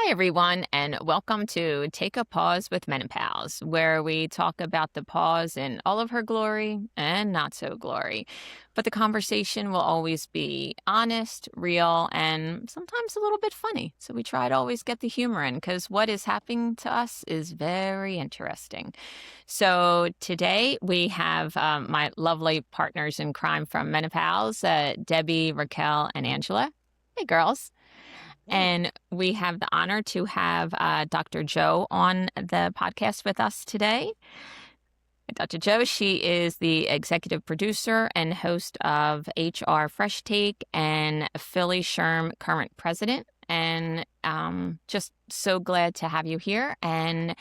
Hi, everyone, and welcome to Take a Pause with Menopause, where we talk about the pause in all of her glory and not so glory. But the conversation will always be honest, real, and sometimes a little bit funny. So we try to always get the humor in because what is happening to us is very interesting. So today we have my lovely partners in crime from Menopause, Debbie, Raquel, and Angela. Hey, girls. Hey. And we have the honor to have Dr. Joe on the podcast with us today. Dr. Joe, she is the executive producer and host of HR Fresh Take and Philly SHRM current president. And just so glad to have you here. And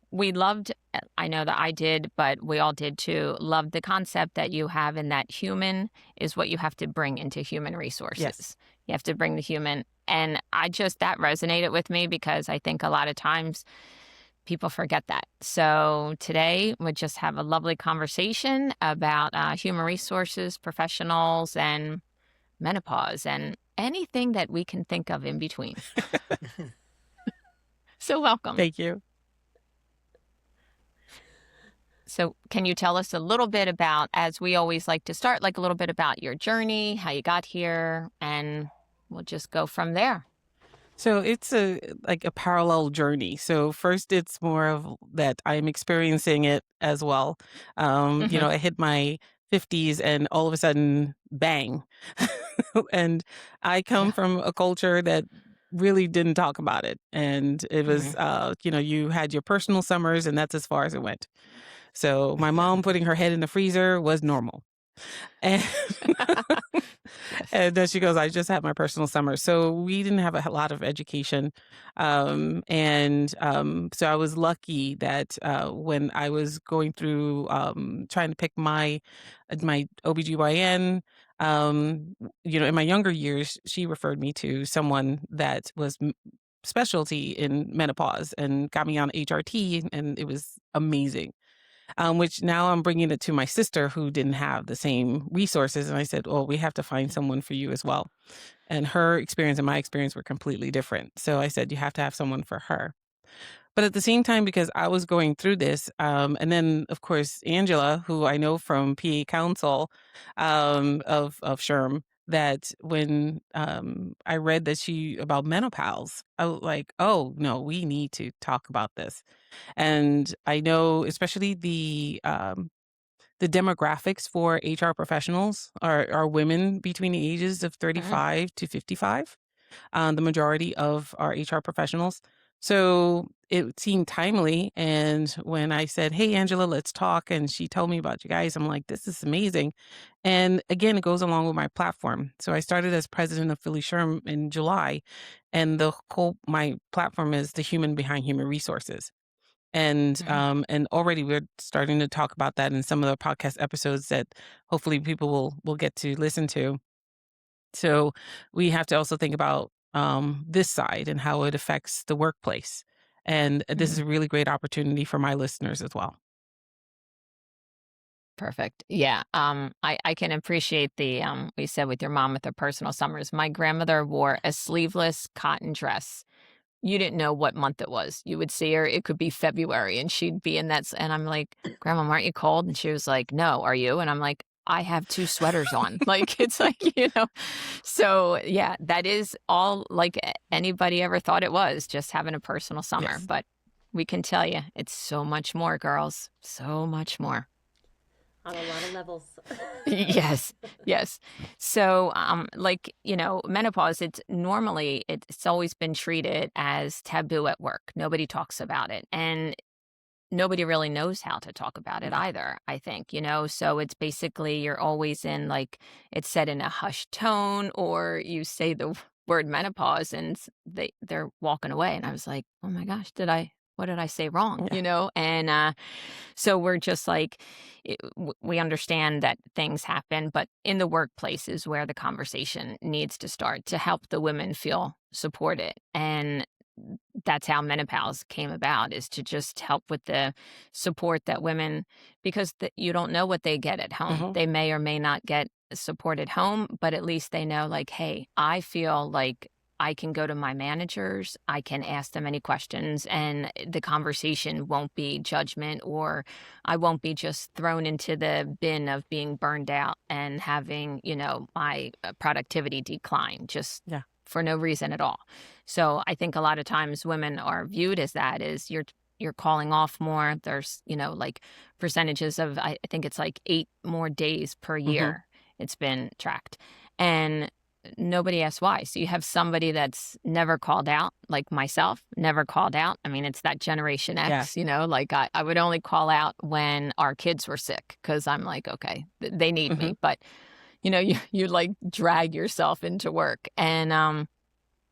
we loved, I know that I did, but we all did too, loved the concept that you have in that human is what you have to bring into human Yes. resources. You have to bring the human. And that resonated with me because I think a lot of times people forget that. So today we just have a lovely conversation about human resources, professionals, and menopause, and anything that we can think of in between. So welcome. Thank you. So can you tell us a little bit about, as we always like to start, like a little bit about your journey, how you got here, and we'll just go from there. So it's a parallel journey. So first it's more of that I'm experiencing it as well. Hmm. I hit my 50s and all of a sudden, bang. And I come Yeah. from a culture that really didn't talk about it. And it was, Hmm. you had your personal summers and that's as far as it went. So my mom putting her head in the freezer was normal. And Yes. and then she goes, I just had my personal summer. So we didn't have a lot of education. So I was lucky that when I was going through trying to pick my OBGYN, in my younger years, she referred me to someone that was specialty in menopause and got me on HRT, and it was amazing. Which now I'm bringing it to my sister who didn't have the same resources. And I said, well, we have to find someone for you as well. And her experience and my experience were completely different. So I said, you have to have someone for her. But at the same time, because I was going through this, and then of course Angela, who I know from PA Council of SHRM, that when I read that she about menopause, I was like, oh no, we need to talk about this. And I know, especially the demographics for HR professionals are women between the ages of Mhm. 35 to 55, the majority of our HR professionals. So it seemed timely. And when I said, hey, Angela, let's talk, and she told me about you guys, I'm like, this is amazing. And again, it goes along with my platform. So I started as president of Philly SHRM in July, and my platform is the human behind human resources. Mhm. And already we're starting to talk about that in some of the podcast episodes that hopefully people will get to listen to. So we have to also think about this side and how it affects the workplace. And this is Mhm. a really great opportunity for my listeners as well. Perfect. Yeah. I can appreciate the we said with your mom with her personal summers. My grandmother wore a sleeveless cotton dress. You didn't know what month it was. You would see her, it could be February, and she'd be in and I'm like, "Grandma, aren't you cold?" And she was like, "No, are you?" And I'm like, "I have 2 sweaters on." Like, it's like, So, yeah, that is all like anybody ever thought it was, just having a personal summer, Yes. but we can tell you, it's so much more, girls, so much more. On a lot of levels. Yes, yes. So, menopause, it's always been treated as taboo at work. Nobody talks about it. And nobody really knows how to talk about it No. either, I think. So it's basically you're always it's said in a hushed tone, or you say the word menopause and they're walking away. And I was like, oh my gosh, what did I say wrong? Yeah. And so we're just like, we understand that things happen, but in the workplace is where the conversation needs to start to help the women feel supported. And that's how menopause came about, is to just help with the support that women, because you don't know what they get at home. Hmm. They may or may not get support at home, but at least they know, like, hey, I feel like I can go to my managers, I can ask them any questions, and the conversation won't be judgment, or I won't be just thrown into the bin of being burned out and having, my productivity decline just Yeah. for no reason at all. So I think a lot of times women are viewed as that is you're calling off more. There's, like percentages of I think it's like 8 more days per Hmm. year it's been tracked. And nobody asks why. So you have somebody that's never called out, like myself, never called out. I mean, it's that Generation Yeah. X, like I would only call out when our kids were sick because I'm like, okay, they need Hmm. me. But, you like drag yourself into work. And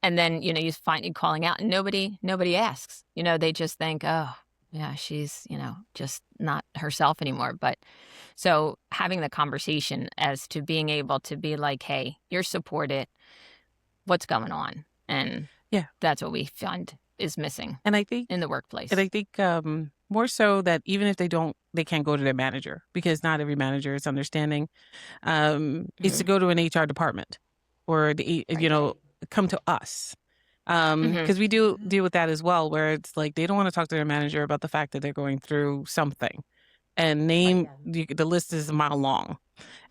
then, you find you calling out and nobody asks. They just think, oh, yeah, she's, just not herself anymore. But so having the conversation as to being able to be like, hey, you're supported. What's going on? And Yeah. that's what we find is missing And I think, in the and workplace. I think more so that even if they can't go to their manager because not every manager is understanding. Is to Hmm. go to an HR department or Right. come to us. Hmm. Because we do deal with that as well, where it's like they don't want to talk to their manager about the fact that they're going through something, and Right. name Yeah. the list is a mile long,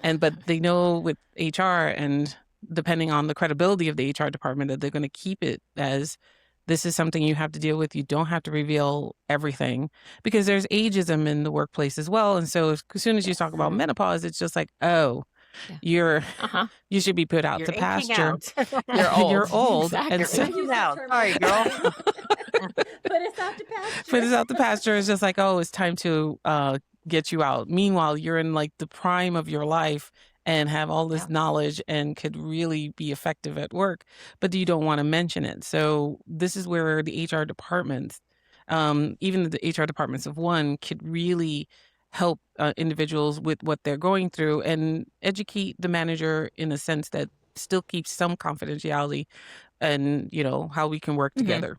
but they know with HR and depending on the credibility of the HR department that they're going to keep it as this is something you have to deal with. You don't have to reveal everything because there's ageism in the workplace as well, and so as soon as you talk Yes. about Hmm. menopause, it's just like, oh, Yeah. you're Uh-huh. you should be put out You're to aging pasture. out. You're You're old. old, and You're so I Exactly. use aging that out. term all Sorry, the girl. time. Put us out to put pasture. us out to pasture is just like, oh, it's time to get you out. Meanwhile, you're in like the prime of your life and have all this Yeah. knowledge and could really be effective at work, but you don't want to mention it. So this is where the HR departments, even the HR departments of one, could really help individuals with what they're going through and educate the manager in a sense that still keeps some confidentiality and how we can work Hmm. together.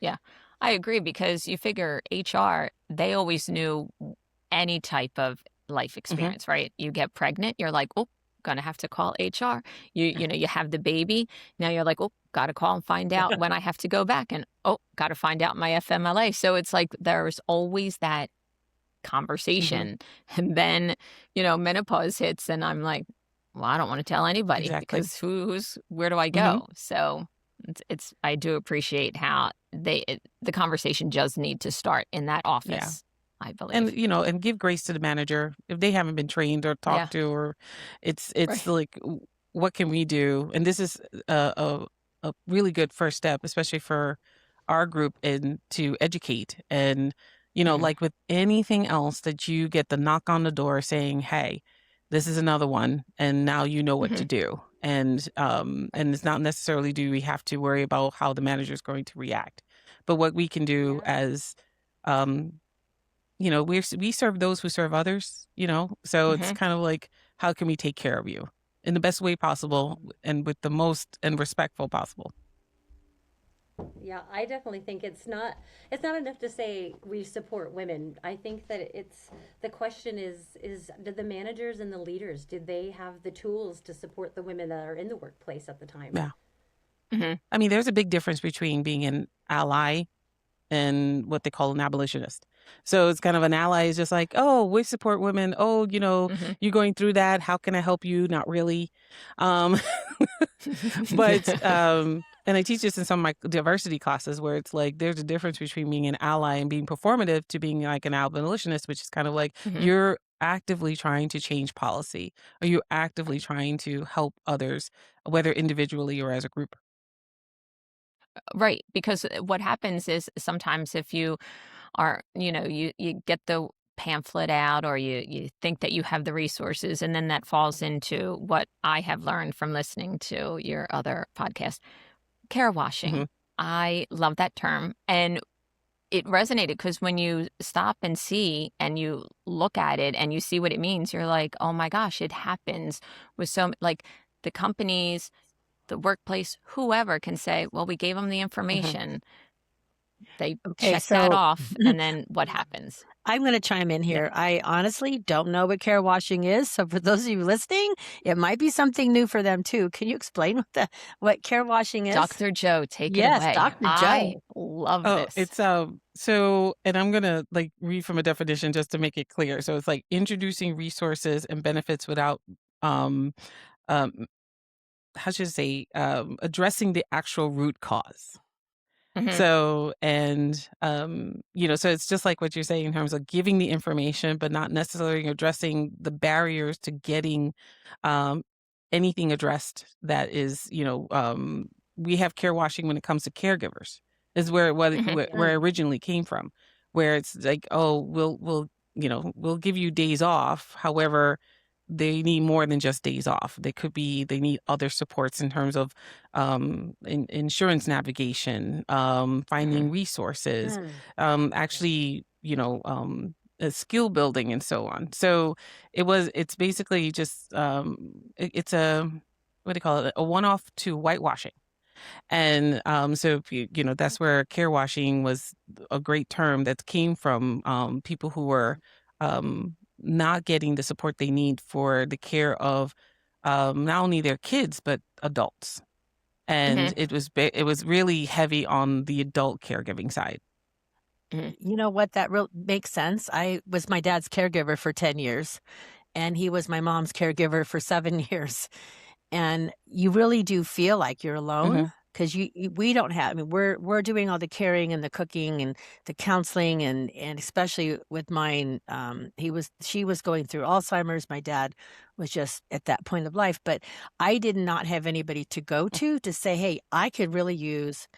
Yeah. I agree because you figure HR, they always knew any type of life Hmm. experience, right? You get pregnant, you're like, oh, gonna have to call HR. You have the baby, now you're like, oh, gotta call and find out when I have to go back, and oh, gotta find out my FMLA. So it's like there's always that Hmm. conversation, and then menopause hits, and I'm like, well, I don't want to tell anybody Exactly. because where do I Hmm. go? So it's I do appreciate how the conversation does need to start in that Yeah. office, I And believe. and give grace to the manager if they haven't been trained or Yeah. talked to, or it's Right. like what can we do? And this is a really good first step, especially for our group, and to educate. And Mhm. like with anything else that you get the knock on the door saying, hey, this is another one, and now you know what to Mhm. do. And it's not necessarily do we have to worry about how the manager is going to react, but what we can do Yeah. as um we serve those who serve others, so it's Mhm. kind of like, how can we take care of you in the best way possible and with the most and respectful possible? Yeah, I definitely think it's not enough to say we support women. I think that it's the question is did the managers and the leaders did they have the tools to support the women that are in the workplace at the time? Yeah. Mhm. I mean, there's a big difference between being an ally and what they call an abolitionist. So it's kind of an ally is just like, oh, we support women. Oh, Mhm. you're going through that. How can I help you? Not really. Um, but and I teach this in some of my diversity classes where it's like there's a difference between being an ally and being performative to being like an abolitionist, which is kind of like Mhm. you're actively trying to change policy or you're actively trying to help others, whether individually or as a group. Right, because what happens is sometimes if you are, you get the pamphlet out or you think that you have the resources, and then that falls into what I have learned from listening to your other podcast, care Hmm. washing. I love that term, and it resonated because when you stop and see and you look at it and you see what it means, you're like, oh my gosh, it happens with like the companies, the workplace, whoever can say, well, we gave them the Hmm. information. They Okay, check that so off, and then what happens? I'm going to chime in Yeah. here. I honestly don't know what care washing is. So for those of you listening, it might be something new for them too. Can you explain what care washing is? Dr. Joe, take it Yes, away. Dr. I Joe. love Oh, this. it's so and I'm gonna like read from a definition just to make it clear. So it's like introducing resources and benefits without um um how should I say addressing the actual root cause. Mhm, So, and, so it's just like what you're saying in terms of giving the information, but not necessarily addressing the barriers to getting um, anything addressed that is, we have care washing when it comes to caregivers, is mhm, where it originally came from, where it's like, oh, we'll give you days off. However, they need more than just days off. They need other supports in terms of insurance navigation, mhm, finding resources, Mm. Yeah. actually, skill building and so on. So it's basically just, it's a, what do you call it? A one-off to whitewashing. And so, if that's where care washing was a great term that came from people who were not getting the support they need for the care of not only their kids, but adults. And mhm, it was really heavy on the adult caregiving side. mhm, You know what? That real makes sense. I was my dad's caregiver for 10 years, and he was my mom's caregiver for 7 years. And you really do feel like you're alone Hmm. because we don't have. I mean, we're doing all the caring and the cooking and the counseling and especially with mine, she was going through Alzheimer's. My dad was just at that point of life, but I did not have anybody to go to say, hey, I could really use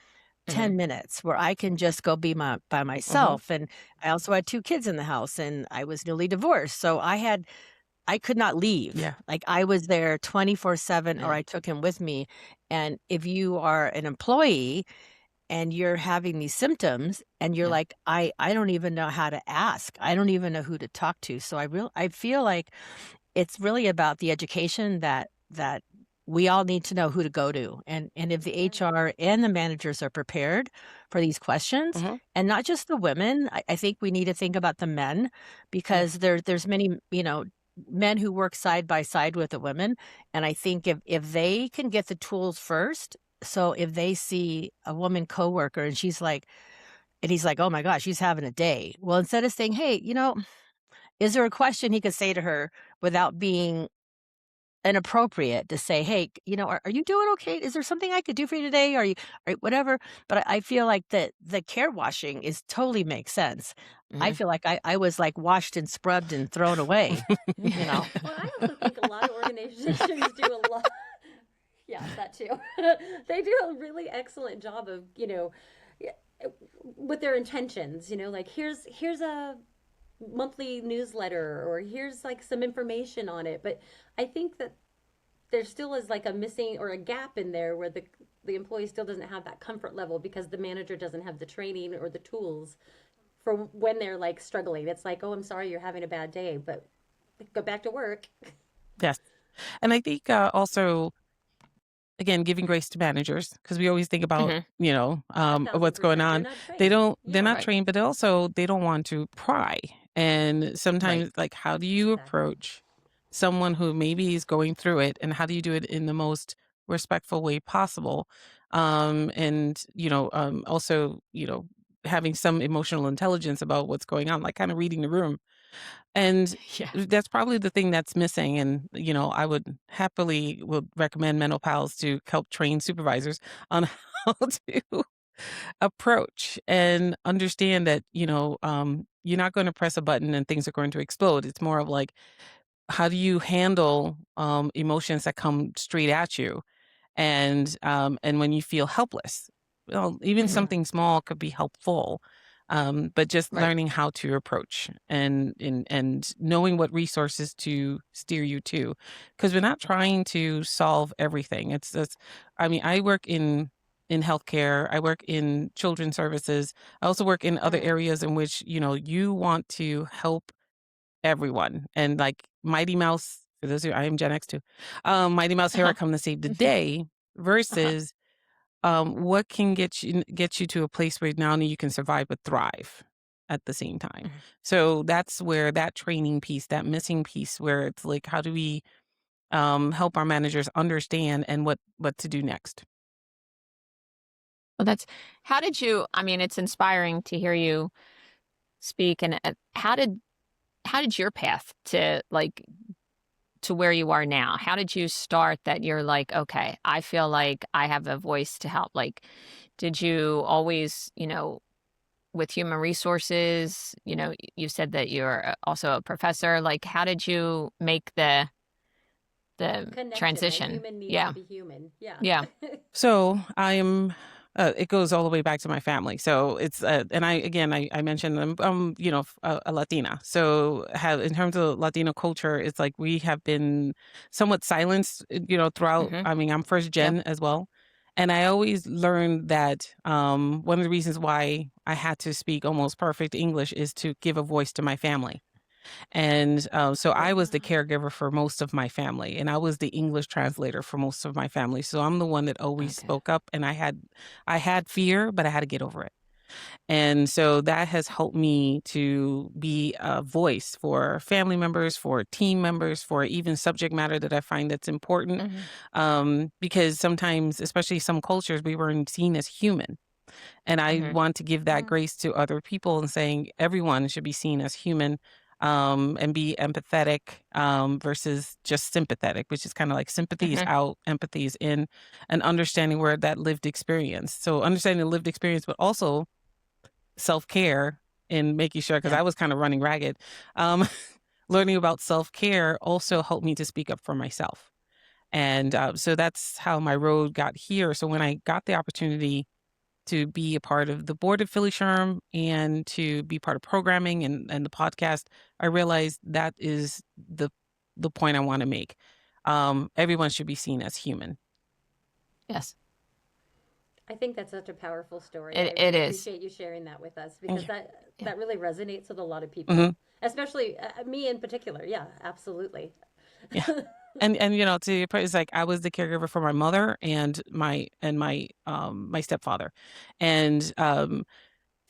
mhm, 10 minutes where I can just go be by Hmm. myself. And I also had 2 kids in the house and I was newly divorced. So I could not leave. Yeah. Like, I was there 24/7 or mm, I took him with me, and if you are an employee and you're having these symptoms and you're yeah, like, "I don't even know how to ask. I don't even know who to talk to." So I feel like it's really about the education that we all need to know who to go to, and if the Yeah. HR and the managers are prepared for these questions, Hmm. and not just the women, I think we need to think about the men yeah, because there's many, men who work side by side with the women, and I think if they can get the tools first, so if they see a woman coworker and she's like and he's like, "Oh my gosh, she's having a day." Well, instead of saying, "Hey, is there a question he could say to her without being inappropriate to say, "Hey, are you doing okay? Is there something I could do for you today? Are whatever." But I feel like the care washing is totally makes sense. I mhm. feel like I was like washed and scrubbed and thrown away, you know. Well, I also think a lot of organizations do a lot. Yeah, that too. They do a really excellent job of, yeah, with their intentions, like here's a monthly newsletter or here's like some information on it. But I think that there still is like a missing or a gap in there where the employee still doesn't have that comfort level because the manager doesn't have the training or the tools for when they're like struggling. It's like, oh, I'm sorry you're having a bad day, but go back to work. Yes. And I think also, again, giving grace to managers because we always think about, Mhm, Five thousand what's going percent. They're on. not trained. They're Yeah. not right, trained, but also they don't want to pry. And right, sometimes, like, how do you Exactly. approach someone who maybe is going through it, and how do you do it in the most respectful way possible? And also, having some emotional intelligence about what's going on, like kind of reading the room. And yeah, that's probably the thing that's missing. And, I would recommend menopause to help train supervisors on how to approach and understand that, you're not going to press a button and things are going to explode. It's more of like, how do you handle emotions that come straight at you? And when you feel helpless, well, even mhm, something small could be helpful. But just right, learning how to approach and knowing what resources to steer you to, because we're not trying to solve everything. I mean, I work in healthcare. I work in children's services. I also work in other Mm. areas in which you want to help everyone. And like Mighty Mouse, for those who I am Gen X too, Mighty Mouse, here I uh-huh, come to save the day uh-huh, versus what can get you to a place where not only you can survive but thrive at the same time. Mhm. So that's where that training piece, that missing piece, where it's like, how do we help our managers understand and what to do next? Well, that's how did you I mean, it's inspiring to hear you speak, and, how did your path to, like, to where you are now, how did you start that you're like, "Okay, I feel like I have a voice to help?" Like, did you always, with human resources, you said that you're also a professor, like, how did you make the Connection, that transition? human need to Yeah, be human. Yeah. Yeah. So I'm. It goes all the way back to my family. So it's and I mentioned I'm a Latina. So have in terms of Latino culture, it's like we have been somewhat silenced, throughout. mhm, I mean, I'm first yeah, gen as well, and I always learned that one of the reasons why I had to speak almost perfect English is to give a voice to my family. And so I was the Ah, caregiver for most of my family, and I was the English translator for most of my family. So I'm the one that always okay, spoke up, and I had fear, but I had to get over it. And so that has helped me to be a voice for family members, for team members, for even subject matter that I find that's important. mhm, Because sometimes, especially some cultures, we weren't seen as human. And I mhm, want to give that mm, grace to other people and saying everyone should be seen as human, and be empathetic, versus just sympathetic, which is kind of like sympathy is mhm, out, empathy is in, and understanding where that lived experience. So understanding the lived experience, but also self care and making sure, because yeah, I was kind of running ragged. Um, learning about self care also helped me to speak up for myself. And so that's how my road got here. So when I got the opportunity to be a part of the board of Philly SHRM and to be part of programming and the podcast, I realized that is the point I want to make. Everyone should be seen as human. yes, I think that's such a powerful story. I it really is, appreciate you sharing that with us Thank because you. yeah, that really resonates with a lot of Hmm. people, especially me in particular. Yeah, absolutely. Yeah. And to your point, it's like I was the caregiver for my mother and my stepfather. And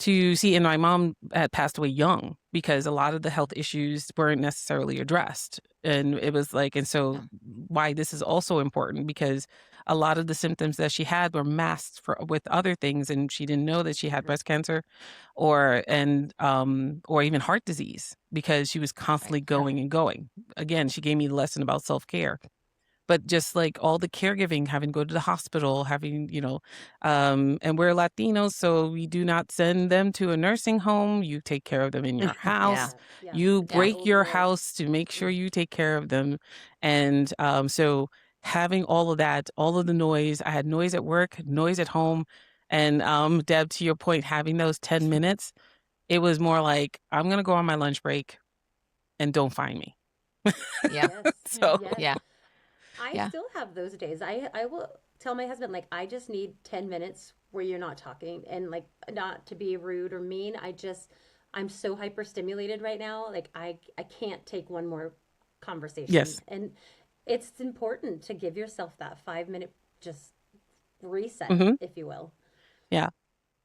to see, and my mom had passed away young because a lot of the health issues weren't necessarily addressed. And it was like, and so yeah, why this is also important because a lot of the symptoms that she had were masked with other things, and she didn't know that she had Mhm. breast cancer or even heart disease because she was right, constantly yeah, going and going. Again, she gave me the lesson about self-care, but just like all the caregiving, having to go to the hospital, and we're Latinos, so we do not send them to a nursing home. You take care of them in your yeah, house. Yeah, You it's the yeah, break old your world. house to make sure Mm. you take care of them. And so having all of that, all of the noise, I had noise at work, noise at home. And Deb, to your point, having those 10 minutes, it was more like, I'm going to go on my lunch break and don't find me. yeah, Yes, So, yes. yeah, I yeah, still have those days. I will tell my husband like I just need 10 minutes where you're not talking and like not to be rude or mean. I'm so hyperstimulated right now. Like I can't take one more conversation. yes. And it's important to give yourself that 5 minute just reset, Hmm. if you will. Yeah.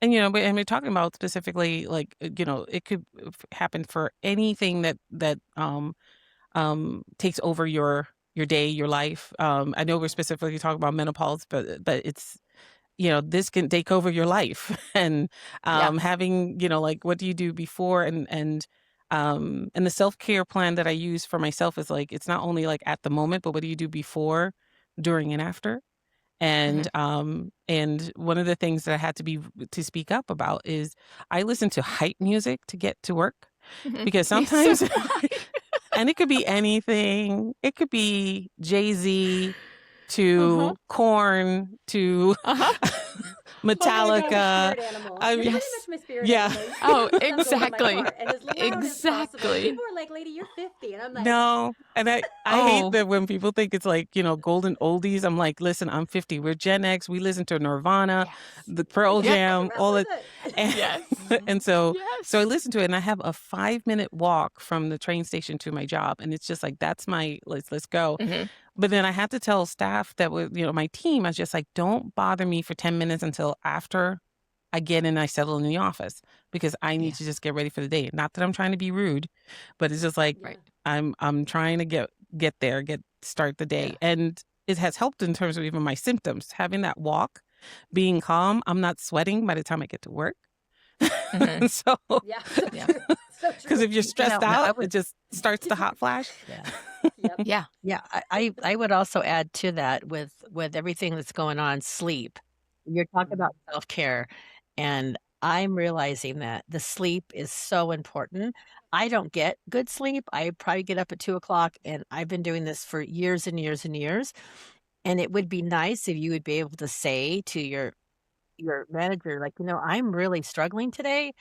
And we're talking about specifically like it could happen for anything that takes over your day, your life. I know we're Yeah. specifically talking about menopause, but it's this can take over your life and yeah, having like what do you do before and the self-care plan that I use for myself is like it's not only like at the moment, but what do you do before, during, and after. mhm, And one of the things that I had to speak up about is I listen to hype music to get to work mhm, because yeah, so sometimes do I. and it could be anything. It could be Jay-Z Uh-huh, to Corn to uh-huh, Oh my God, my Metallica. spirit animal. I You're mean, pretty yes, much my spirit yeah. animal. You can oh, turn the song over in my exactly, car and as loud as possible. And exactly, people are like, "Lady, you're 50," and I'm like, No, and I hate oh, that when people think it's like, golden oldies. I'm like, listen, I'm 50. We're Gen X. We listen to Nirvana, yes, the "I Pearl can yeah, I can Jam, rap all with it. it." And, yes, and so I yes, listen to it and I have a 5-minute walk from the train station to my job. And it's just like, that's my let's go. mhm, But then I had to tell staff that was, my team, I was just like, don't bother me for 10 minutes until after I get in, I settle in the office because I need Yeah. to just get ready for the day. Not that I'm trying to be rude, but it's just like Yeah. Right. I'm trying to get there, start the day. Yeah. And it has helped in terms of even my symptoms. Having that walk, being calm, I'm not sweating by the time I get to work. Mhm. So, Yeah. So Yeah. true. So because true. if you're stressed No, I out, would. it just starts the hot flash. Yeah. Yep. Yeah. Yeah, I would also add to that with everything that's going on, sleep. You're talking about self-care, and I'm realizing that the sleep is so important. I don't get good sleep. I probably get up at 2 o'clock, and I've been doing this for years and years and years. And it would be nice if you would be able to say to your manager, like, I'm really struggling today.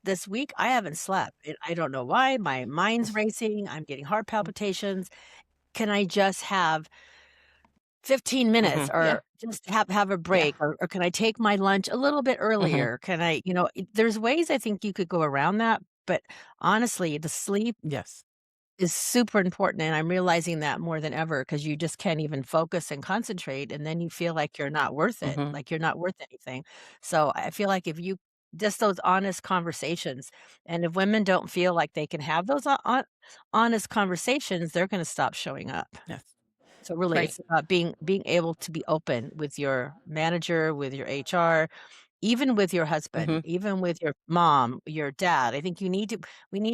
This week I haven't slept. I don't know why. My mind's racing. I'm getting heart palpitations. Can I just have 15 minutes Mhm. Yeah. or just have a Yeah. break or can I take my lunch a little bit Mhm. earlier? Can I, there's ways I think you could go around that, but honestly, the sleep Yes. is super important and I'm realizing that more than ever because you just can't even focus and concentrate and then you feel like you're not worth it, Mhm. like you're not worth anything. So I feel like if you just those honest conversations and if women don't feel like they can have those honest conversations, they're going to stop showing up. Yes. So really, Right. it's about being able to be open with your manager, with your HR, even with your husband, Mhm. even with your mom, your dad. I think we need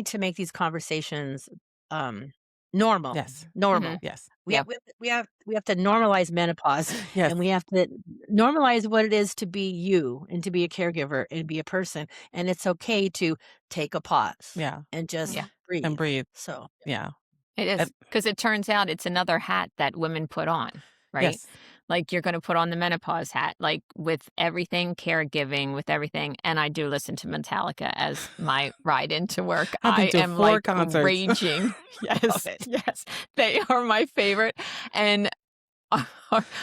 to make these conversations um, normal. Yes. Mhm. Normal. Yes. We Yeah. have we have to normalize menopause, Yes. and we have to normalize what it is to be you and to be a caregiver and be a person. And it's okay to take a pause Yeah. and just Yeah. And breathe. breathe. So Yeah. It And, is because it turns out it's another hat that women put on, right? yes. Like you're going to put on the menopause hat, like with everything, caregiving, with everything. And I do listen to Metallica as my ride into work. I've I been to am 4 like concerts. raging. love Yes, it. yes, they are my favorite. And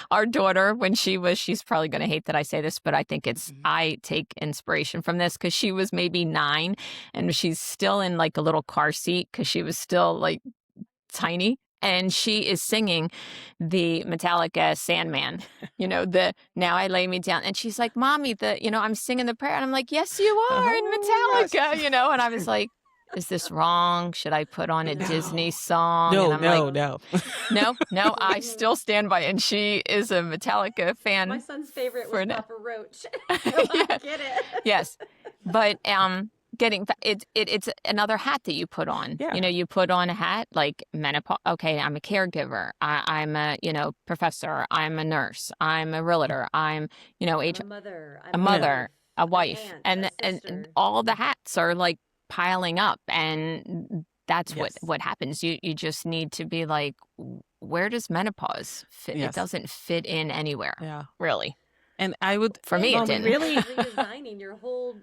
our daughter, when she's probably going to hate that I say this, but I think I take inspiration from this because she was maybe 9 and she's still in like a little car seat because she was still like tiny, and she is singing the Metallica Sandman, the "Now I Lay Me Down," and she's like, "Mommy, I'm singing the prayer," and I'm like, "Yes, you are in Oh my gosh. Metallica," and I was like, "Is this wrong? Should I put on a Disney No. song?" And No, I'm like, no, no. "No, no, I still stand by it," and she is a Metallica My fan son's favorite for was now. Papa Roach. So I Yeah. get it. Yes, but it's another hat that you put on. Yeah. You put on a hat like menopause. Okay, I'm a caregiver. I'm a professor. I'm a nurse. I'm a realtor. I'm I'm a mother. a I'm mother, a an wife, aunt, a and sister. all the hats are like piling up, and that's Yes. what happens. You just need to be like, where does menopause fit? It Yes. doesn't fit in anywhere, Yeah. really. And I would For me, it well, didn't. really Redesigning your whole,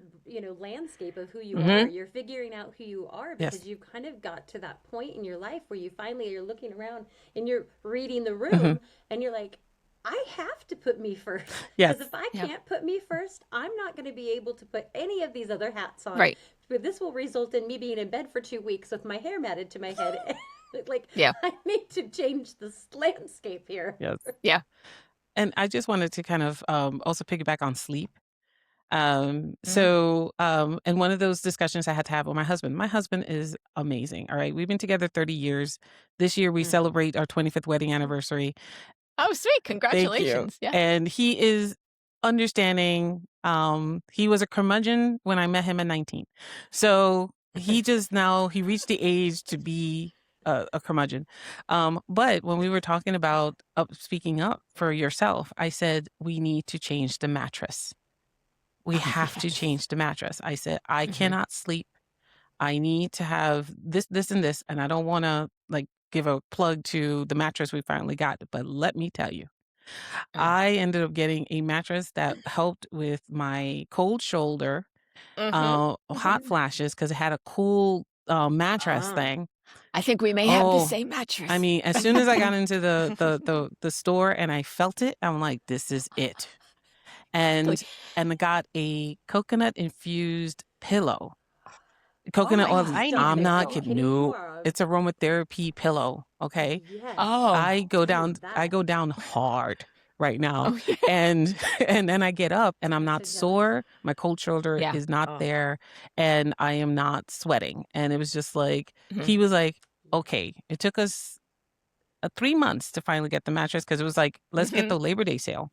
landscape of who you hmm are. You're figuring out who you are yes. because you've kind of got to that point in your life where you're looking around and you're reading the Mhm. room and you're like, I have to put me first. Yes. Because if I Yeah. can't put me first, I'm not going to be able to put any of these other hats on. Right. But this will result in me being in bed for 2 weeks with my hair matted to my head. Like, Yeah. I need to change this landscape here. Yes. Yeah. And I just wanted to kind of also piggyback on sleep. Mhm. And one of those discussions I had to have with my husband is amazing. All right. We've been together 30 years. This year we Mhm. celebrate our 25th wedding anniversary. Oh, sweet! Thank you. Congratulations. Yeah. And he is understanding. He was a curmudgeon when I met him at 19. So he just now he reached the age to be a curmudgeon. But when we were talking about speaking up for yourself, I said we need to change the mattress. We Oh, have to yes. change the mattress. I said I Mhm. cannot sleep. I need to have this, this, and this, and I don't want to like give a plug to the mattress we finally got, but let me tell you. Mm. I ended up getting a mattress that helped with my cold shoulder, Mhm. hot flashes because it had a cool mattress Ah. thing. I think we may have the Oh, same mattress. I mean, as soon as I got into the store and I felt it, I'm like, this is it. And I got a coconut infused pillow. Coconut my oil. God. I need to I'm make not Are you kidding. kidding? You No. are it's aromatherapy pillow. Okay. Yes. Oh. I go What down is that? I go down hard right now. Oh, yeah. And and then I get up and I'm I'm so not jealous. sore. My cold shoulder Yeah. is not Oh. there and I am not sweating. And it was just like Mhm. he was like, okay. It took us 3 months to finally get the mattress because it was like, let's get the Labor Day sale.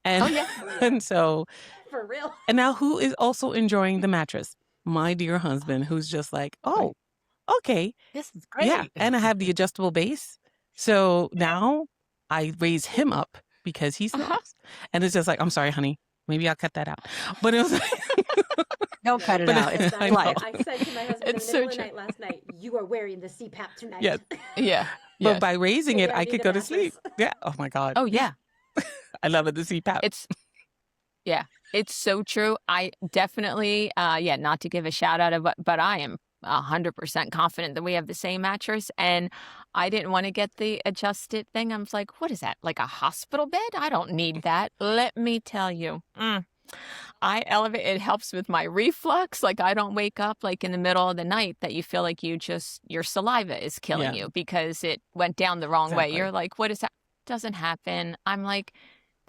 And Oh, yeah. and so For real. and now who is also enjoying the mattress? My dear husband, who's just like, oh, okay. This is Yeah. great. And I have the adjustable base. So now I raise him up because he Uh-huh. snores. And it's just like, I'm sorry, honey. Maybe I'll cut that out. But it was like, Don't cut it But out. It's I know. life. I said to my husband in It's the so middle of the true. night last night, "You are wearing the CPAP tonight." Yes. Yeah. But Yes. by raising Maybe it, I I need could a go to sleep. mattress. Yeah. Oh my God. Oh, yeah. I love it, the CPAP. It's yeah. It's so true. I definitely yeah, not to give a shout out of but I am 100% confident that we have the same mattress, and I didn't want to get the adjusted thing. I was like, what is that? Like a hospital bed? I don't need that. Let me tell you. I elevate. It helps with my reflux. Like I don't wake up like in the middle of the night that you feel like your saliva is killing Yeah. you because it went down the wrong way. Exactly. You're like, what is that? Doesn't happen. I'm like,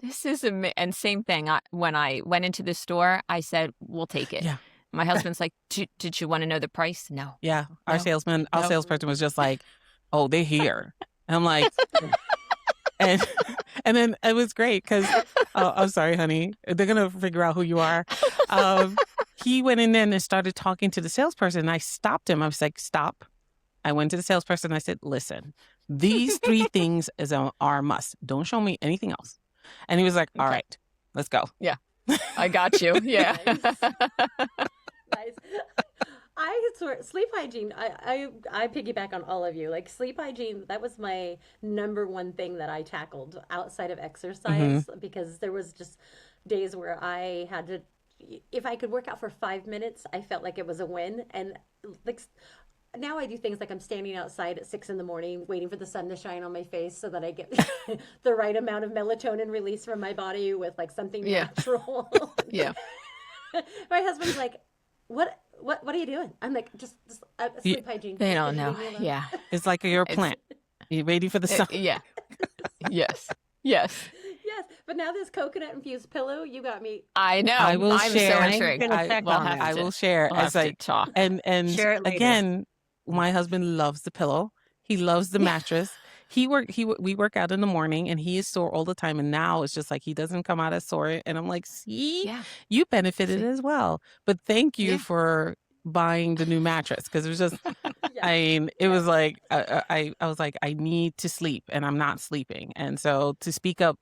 this is and same thing. When I went into the store, I said, we'll take it. Yeah. My husband's like, did you want to know the price? No. Yeah. Our No. our No. salesperson was just like, oh, they're here. And I'm like, and and then it was great because I'm sorry, honey. They're gonna figure out who you are. He went in there and started talking to the salesperson. And I stopped him. I was like, stop. I went to the salesperson. I said, listen, these 3 things are a must. Don't show me anything else. And he was like, all Okay. right, let's go. I got you. Yeah. Nice. I swear, sleep hygiene. I piggyback on all of you. Like sleep hygiene, that was my number one thing that I tackled outside of exercise because there was just days where I had to. If I could work out for 5 minutes, I felt like it was a win. And like now I do things like I'm standing outside at 6 a.m, waiting for the sun to shine on my face so that I get the right amount of melatonin released from my body with like something Yeah. natural. Yeah. My husband's like, what are you doing? I'm like, just sleep hygiene. They Just don't leave know. me alone." Yeah. It's like you're a It's- plant. You're waiting for the sun. Yeah. Yes. Yes. Yes, but now this coconut infused pillow, you got me. I know. I will I'm share. so I'm intrigued. gonna check We'll on have it. I to- will share. We'll have It's to like talk. and Share it later. again, my husband loves the pillow. He loves the mattress. We work out in the morning and he is sore all the time. And now it's just like he doesn't come out as sore. And I'm like, see, Yeah. you benefited See? as well. But thank you Yeah. for buying the new mattress because it was just Yeah. I mean, it was like I was like, I need to sleep and I'm not sleeping. And so to speak up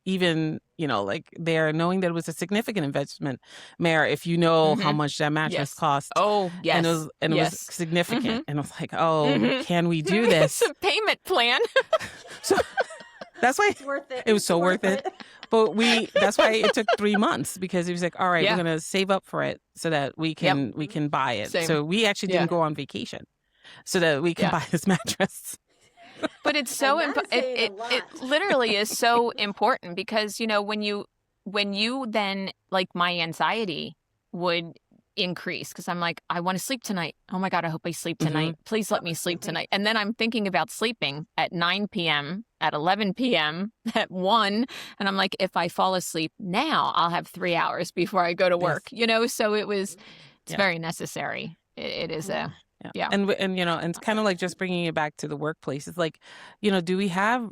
even, like there, knowing that it was a significant investment, Mayor, if you know how much that mattress Yes. cost. Oh, yes. And it was Yes. significant. And I was like, oh, Mhm. can we do It's this? a payment plan. So that's why It's worth it. it was so worth it. But that's why it took 3 months because he was like, all right, Yeah. we're going to save up for it so that we can buy it. Same. So we actually Yeah. didn't go on vacation so that we can Yeah. buy this mattress. But it's so And that is saying a it lot. literally is so important because when you then like my anxiety would increase because I'm like I want to sleep tonight. Oh my God, I hope I sleep tonight. Please let me sleep tonight. And then I'm thinking about sleeping at 9 p.m., at 11 p.m., at 1, and I'm like if I fall asleep now, I'll have 3 hours before I go to work. So it's Yeah. very necessary. It is a Yeah. And it's kind of like just bringing it back to the workplace. It's like, do we have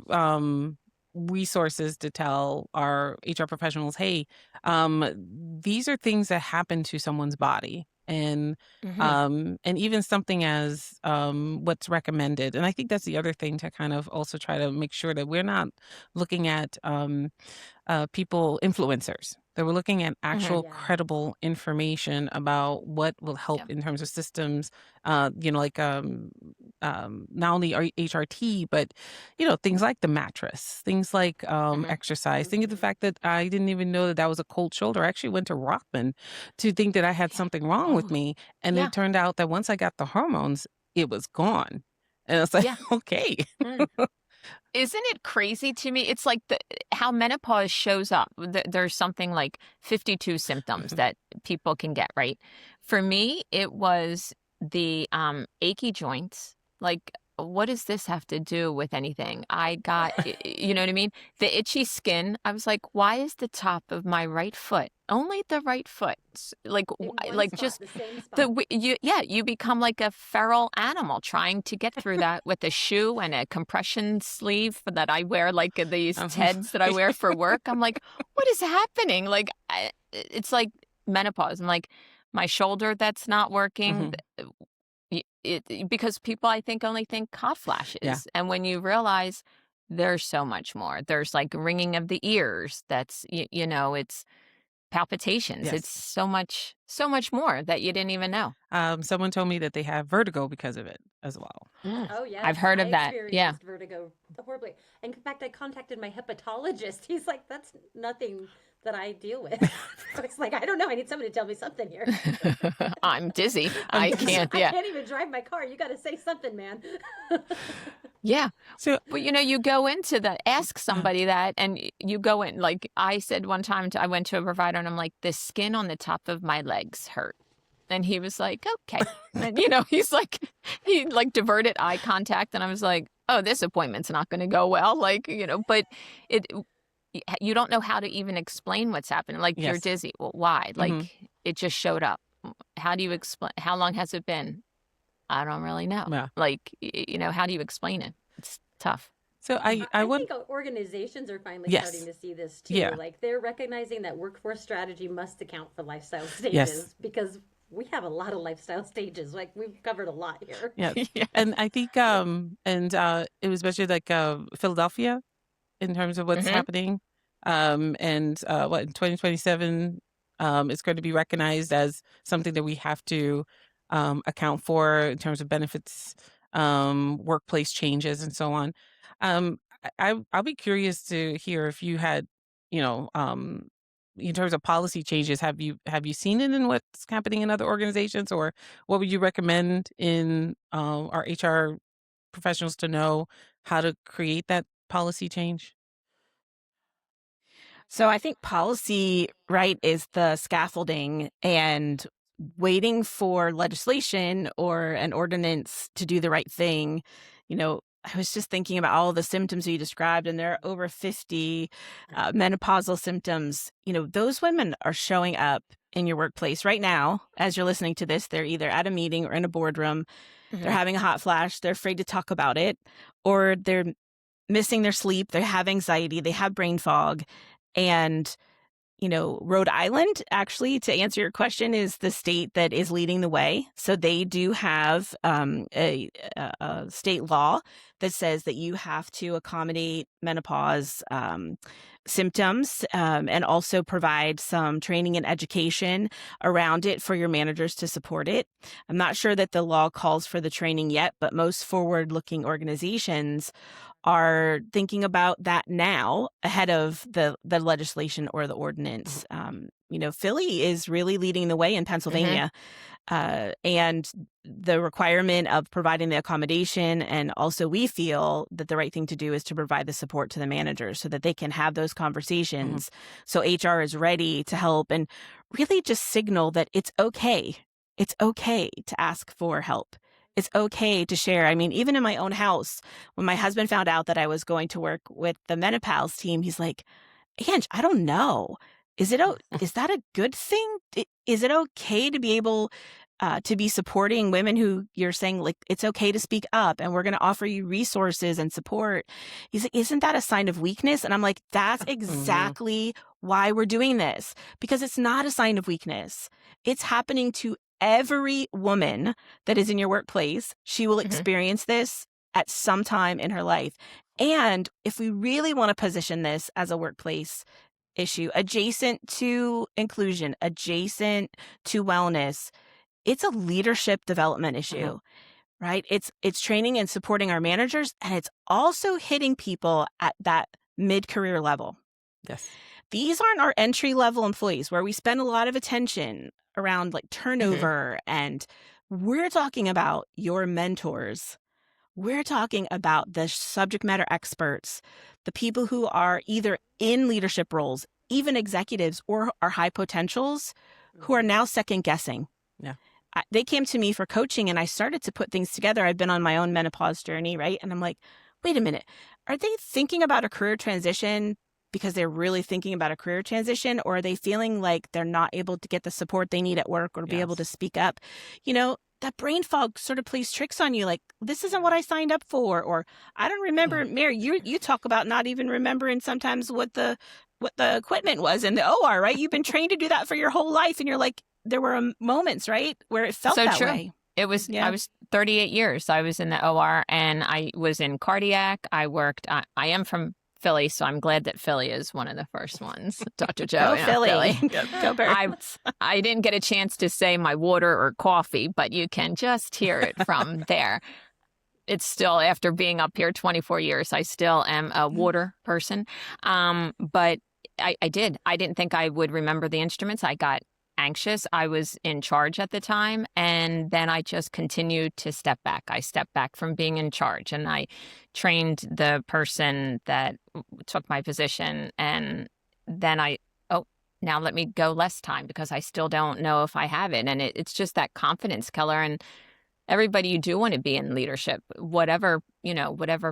resources to tell our HR professionals, hey, these are things that happen to someone's body. And and even something as what's recommended. And I think that's the other thing to kind of also try to make sure that we're not looking at people, influencers. That we're looking at actual Yeah. credible information about what will help Yep. in terms of systems, like not only HRT, but things like the mattress, things like exercise. Think of the fact that I didn't even know that was a cold shoulder. I actually went to Rothman to think that I had something wrong with Oh, me, and yeah. it turned out that once I got the hormones, it was gone. And it's like, Yeah. okay, Isn't it crazy to me? It's like how menopause shows up. There's something like 52 symptoms that people can get, right? For me, it was the achy joints Like, what does this have to do with anything? I got, you know what I mean? The itchy skin. I was like, why is the top of my right foot, only the right foot, like, In one like spot, just the same spot. you become like a feral animal trying to get through that with a shoe and a compression sleeve that I wear, like these Uh-huh. Teds that I wear for work. I'm like, what is happening? Like, it's like menopause. I'm like, my shoulder that's not working. Mhm. Because people, I think, only think hot Yeah. flashes, and when you realize there's so much more. There's, like, ringing of the ears, that's it's palpitations, it's Yes. so much more that you didn't even know. Someone told me that they have vertigo because of it as well. Mm. Oh yes, I've heard I of that, yeah. experienced vertigo horribly. And in fact, I contacted my hepatologist. He's like, "That's nothing that I deal with." I was like, "I don't know. I need somebody to tell me something here. I'm dizzy, I'm I just- can't, I yeah. can't even drive my car. You got to say something, man." Yeah. So But you go into that, ask uh, somebody that, and you go in. Like I said one time, I went to a provider, and I'm like, the skin on the top of my legs hurt. And he was like, okay. And, he's like, he like diverted eye contact. And I was like, oh, this appointment's not going to go well. Like, but it, you don't know how to even explain what's happening. Like, you're yes. dizzy. Well, why? Hmm. Like, it just showed up. How do you explain? How long has it been? I don't really know. Yeah. Like, how do you explain it? It's tough. So I I want think organizations are finally starting yes. to see this too. Yeah. Like they're recognizing that workforce strategy must account for lifestyle stages Yes. because we have a lot of lifestyle stages. Like we've covered a lot here. Yeah. Yeah. And I think it was especially like Philadelphia in terms of what's Hmm. happening. And what in 2027 it's going to be recognized as something that we have to account for in terms of benefits, workplace changes, and so on. I'll be curious to hear if you had, you know, um, in terms of policy changes, have you seen it in what's happening in other organizations, or what would you recommend in our HR professionals to know how to create that policy change? So I think policy, right, is the scaffolding and waiting for legislation or an ordinance to do the right thing. I was just thinking about all the symptoms you described, and there are over 50 menopausal symptoms. Those women are showing up in your workplace right now. As you're listening to this, they're either at a meeting or in a boardroom. They're Hmm. having a hot flash. They're afraid to talk about it, or they're missing their sleep. They have anxiety. They have brain fog. And Rhode Island, actually, to answer your question, is the state that is leading the way. So they do have a state law that says that you have to accommodate menopause symptoms, and also provide some training and education around it for your managers to support it. I'm not sure that the law calls for the training yet, but most forward-looking organizations are thinking about that now ahead of the legislation or the ordinance. Philly is really leading the way in Hmm. Pennsylvania, and the requirement of providing the accommodation. And also we feel that the right thing to do is to provide the support to the managers so that they can have those Mhm. conversations. So HR is ready to help and really just signal that it's okay. It's okay to ask for help. It's okay to share. I mean, even in my own house, when my husband found out that I was going to work with the menopause team, he's like, Ange, I don't know. Is that a good thing? Is it okay to be able to be supporting women who you're saying, like, it's okay to speak up and we're going to offer you resources and support? He's like, isn't that a sign of weakness? And I'm like, that's Mhm. exactly why we're doing this, because it's not a sign of weakness. It's happening to every woman that is in your workplace. She will Hmm. experience this at some time in her life. And if we really want to position this as a workplace issue, adjacent to inclusion, adjacent to wellness, it's a leadership development Mhm. issue, right? It's training and supporting our managers, and it's also hitting people at that mid-career level. Yes. These aren't our entry-level employees where we spend a lot of attention around like Hmm. turnover, and we're talking about your mentors. We're talking about the subject matter experts, the people who are either in leadership roles, even executives, or are high potentials who are Mhm. now second guessing. Yeah. they came to me for coaching, and I started to put things together. I've been on my own menopause journey, right? And I'm like, wait a minute, are they thinking about a career transition because they're really thinking about a career transition, or are they feeling like they're not able to get the support they need at work or be able to Yes. speak up? You know, that brain fog sort of plays tricks on you, like, this isn't what I signed up for, or I don't remember. Mary, you talk about not even remembering sometimes what the equipment was in the OR, right? You've been trained to do that for your whole life, and you're like, there were moments, right, where it felt So that true. way. It was, Yeah. I was 38 years. I was in the OR, and I was in cardiac. I worked, I am from Philly, so I'm glad that Philly is one of the first ones. Dr. Joe, Go you know, Philly. Go Birds. I didn't get a chance to say my water or coffee, but you can just hear it from there. It's still, after being up here 24 years, I still am a water person. But I didn't think I would remember the instruments. I got anxious. I was in charge at the time. And then I just continued to step back. I stepped back from being in charge, and I trained the person that took my position. And then now let me go less time because I still don't know if I have it. And it's just that confidence killer. And everybody, you do want to be in leadership, whatever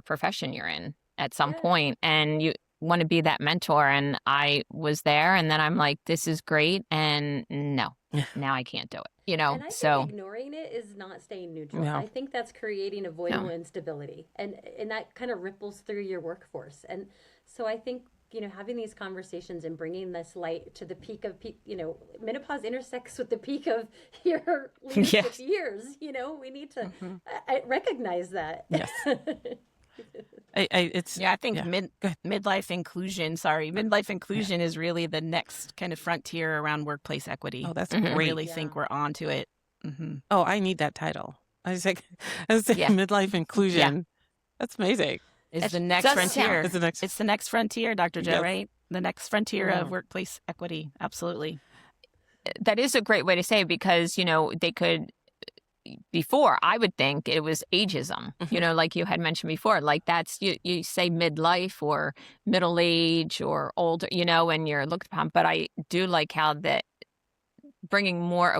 profession you're in at some Yeah. point, and you want to be that mentor. And I was there, and then I'm like, this is great. And no, now I can't do it, And I so think ignoring it is not staying neutral. No. I think that's creating avoidable instability, and that kind of ripples through your workforce. And so I think, having these conversations and bringing this light to the peak of menopause intersects with the peak of your leadership Yes. years. We need to recognize that. Yes. It's Yeah, I think Go ahead. midlife inclusion is really the next kind of frontier around workplace equity. Oh, that's I Mhm. great. really think we're onto it. Mm-hmm. Oh, I need that title. I was like, midlife inclusion. That's amazing. Is It the next does frontier. It's the next. It's the next frontier, Dr. Joe, Yes. right? The next frontier Yeah. of workplace equity. Absolutely. that is a great way to say it, because they could, before, I would think it was ageism, like you had mentioned before, like that's, you say midlife or middle age or older, and you're looked upon. But I do like how that bringing more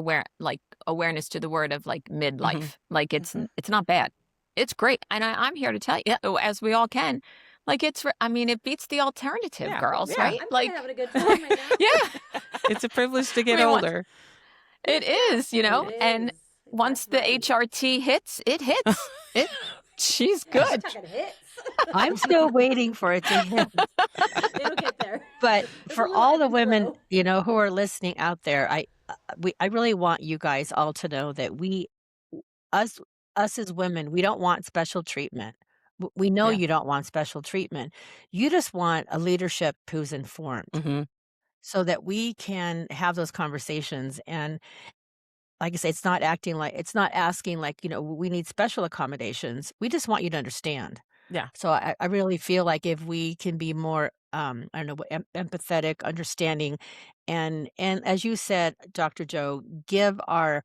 awareness to the word of like midlife. Like it's not bad. It's great. And I'm here to tell you, as we all can, like it beats the alternative, Yeah. girls, Yeah. right? I'm Like, having a good time right now. yeah, It's a privilege to get I mean, older. it is, It and is. once That's the right. HRT hits, it hits. She's Yeah, she's good. talking hits. I'm still waiting for it to hit. It'll get there. But There's for a little all ebb the and women, flow. who are listening out there, I really want you guys all to know that us us as women, we don't want special treatment. We know Yeah. you don't want special treatment. You just want a leadership who's informed, Mm-hmm. so that we can have those conversations. And like I say, it's not asking like, we need special accommodations. We just want you to understand. Yeah. So I really feel like if we can be more, I don't know, empathetic, understanding, and as you said, Dr. Joe, give our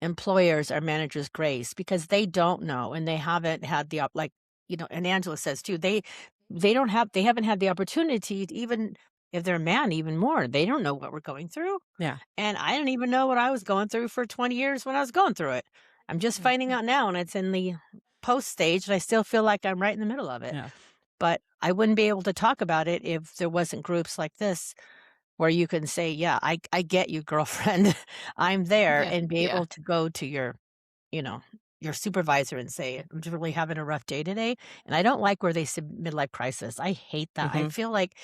employers, our managers grace, because they don't know, and they haven't had and Angela says too, they haven't had the opportunity to, even if they're a man, even more, they don't know what we're going through. Yeah. And I don't even know what I was going through for 20 years when I was going through it. I'm just finding out now, and it's in the post stage, and I still feel like I'm right in the middle of it. Yeah. But I wouldn't be able to talk about it if there wasn't groups like this where you can say, yeah, I get you, girlfriend. I'm there, Yeah, and be yeah. able to go to your supervisor and say, I'm just really having a rough day today. And I don't like where they say midlife crisis. I hate that. I feel like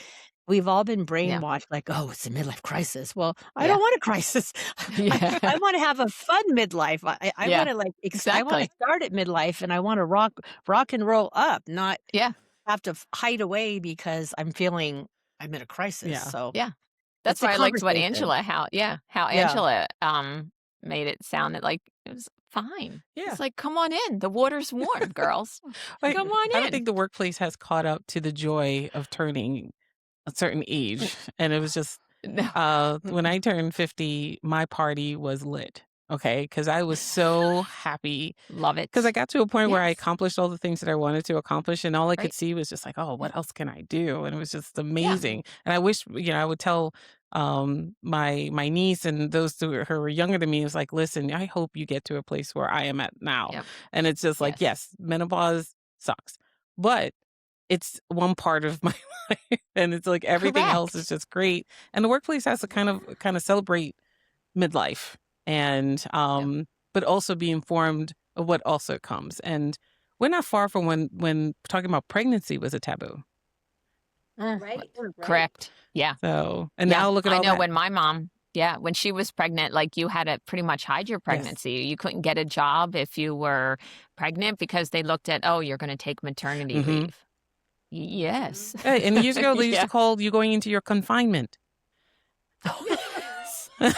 we've all been brainwashed, like, oh, it's a midlife crisis. Well, I don't want a crisis. Yeah. I want to have a fun midlife. I Yeah, want to I want exactly. to start at midlife, and I want to rock and roll up, not Yeah. have to hide away because I'm feeling I'm in a crisis. Yeah. So Yeah. That's it's a why I liked what conversation. how Yeah. Angela made it sound like it was fine. Yeah. It's like, come on in. The water's warm, girls. Like, Come on I don't in. think the workplace has caught up to the joy of turning a certain age. And it was just No. when I turned 50, my party was lit. Okay, because I was so happy Love it. because I got to a point where I Yes. accomplished all the things that I wanted to accomplish, and all I could Right. see was just like, oh, what else can I do? And it was just Yeah. amazing. And I wish, I would tell my niece and those who were younger than me was like, listen, I hope you get to a place where I am at now. Yep. And it's just like, Yes. yes, menopause sucks, but it's one part of my life, and it's like everything else is Correct. just great. And the workplace has to kind of celebrate midlife, and Yep. but also be informed of what also comes. And we're not far from when talking about pregnancy was a taboo. Mm. Right, right. Correct. Yeah. So, and Yeah. now look at I all know that. when my mom, yeah, when she was pregnant, like you had to pretty much hide your Yes. pregnancy. You couldn't get a job if you were pregnant because they looked at, oh, you're going to take maternity hmm leave. Yes. Hey, and years ago they used to Yeah. call you going into your confinement. Yes. Fine.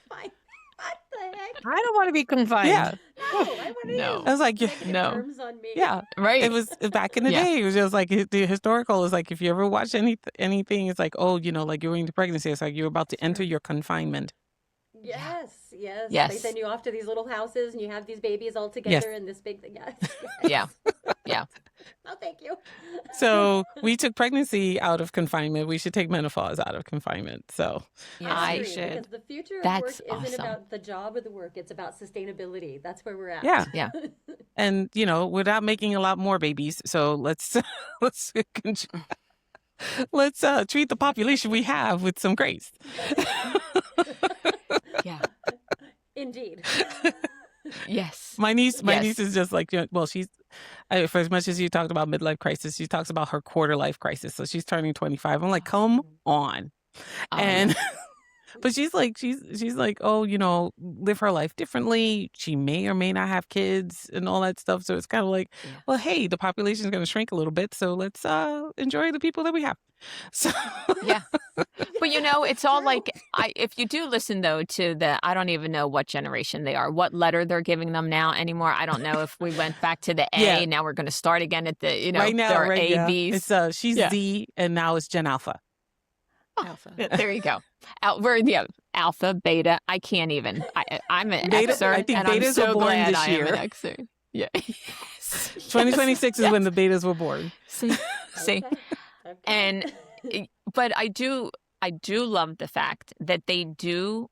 What the heck? I don't want to be confined. Yeah, No, I want No. I was like, negative No. terms on me. yeah. Right. It was back in the Yeah. day. It was just like the historical is like if you ever watch anything, it's like, oh, like you're into pregnancy. It's like you're about to enter your confinement. Yes, yes. They Yes. send you off to these little houses and you have these babies all Yes. together in this big thing. Yes, Yeah. yes. Yeah. No, thank you. So we took pregnancy out of confinement. We should take menopause out of confinement. So Yeah. I I agree, should. because the future of That's work isn't awesome. about the job or the work. It's about sustainability. That's where we're at. yeah, Yeah. and without making a lot more babies. So let's let's let's treat the population we have with some grace. Yeah. Indeed. Yes. My niece Yes. is just like, well, she's for as much as you talked about midlife crisis, she talks about her quarter life crisis. So she's turning 25. I'm like, come on. Oh, And yeah. but she's like, oh, live her life differently. She may or may not have kids and all that stuff. So it's kind of like, Yeah. well, hey, the population is going to shrink a little bit, so let's enjoy the people that we have. So Yeah. But it's all True. like if you do listen though to I don't even know what generation they are, what letter they're giving them now anymore. I don't know if we went back to the A, yeah, now we're going to start again at the, right now, there are right? A, Yeah, B's. it's she's Yeah. Z, and now it's Gen Alpha. Alpha. There you go. We're alpha, beta. I can't even. I'm an Beta. Xer, I think and I'm betas so were born glad this I am year. an Xer. Yeah. Yes. 2026 is Yes. when the betas were born. See. Okay. Okay. And but I do love the fact that they do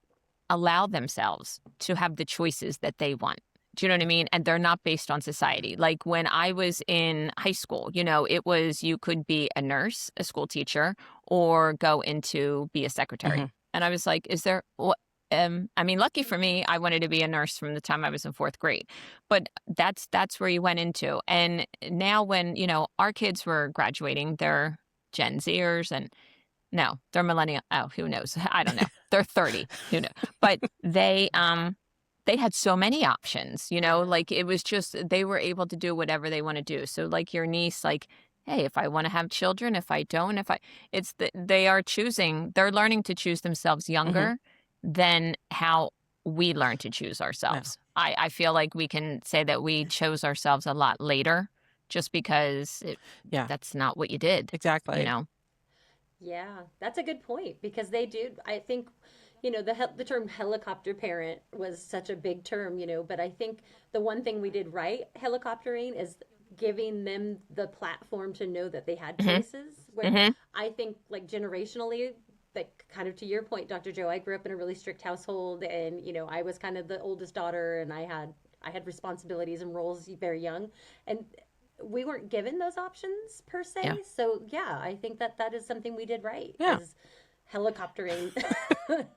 allow themselves to have the choices that they want. Do you know what I mean? And they're not based on society. Like when I was in high school, it was you could be a nurse, a school teacher, or go into be a secretary. Mhm. And I was like, is there what? Lucky for me, I wanted to be a nurse from the time I was in 4th grade. But that's where you went into. And now when, our kids were graduating, they're Gen Zers and no, they're millennial. Oh, who knows? I don't know. They're 30. Who knows? But they had so many options, like it was just they were able to do whatever they want to do. So like your niece, like, hey, if I want to have children, if I don't, they are choosing, they're learning to choose themselves younger than how we learn to choose ourselves. I feel like we can say that we chose ourselves a lot later just because Yeah, that's not what you did, exactly. Yeah, that's a good point because they do. I think, the term helicopter parent was such a big term, but I think the one thing we did right helicoptering is giving them the platform to know that they had choices. Where I think, like, generationally, like, kind of to your point, Dr. Joe, I grew up in a really strict household, and I was kind of the oldest daughter, and I had responsibilities and roles very young, and we weren't given those options per se. Yeah. So yeah, I think that is something we did right. Yeah. Is helicoptering.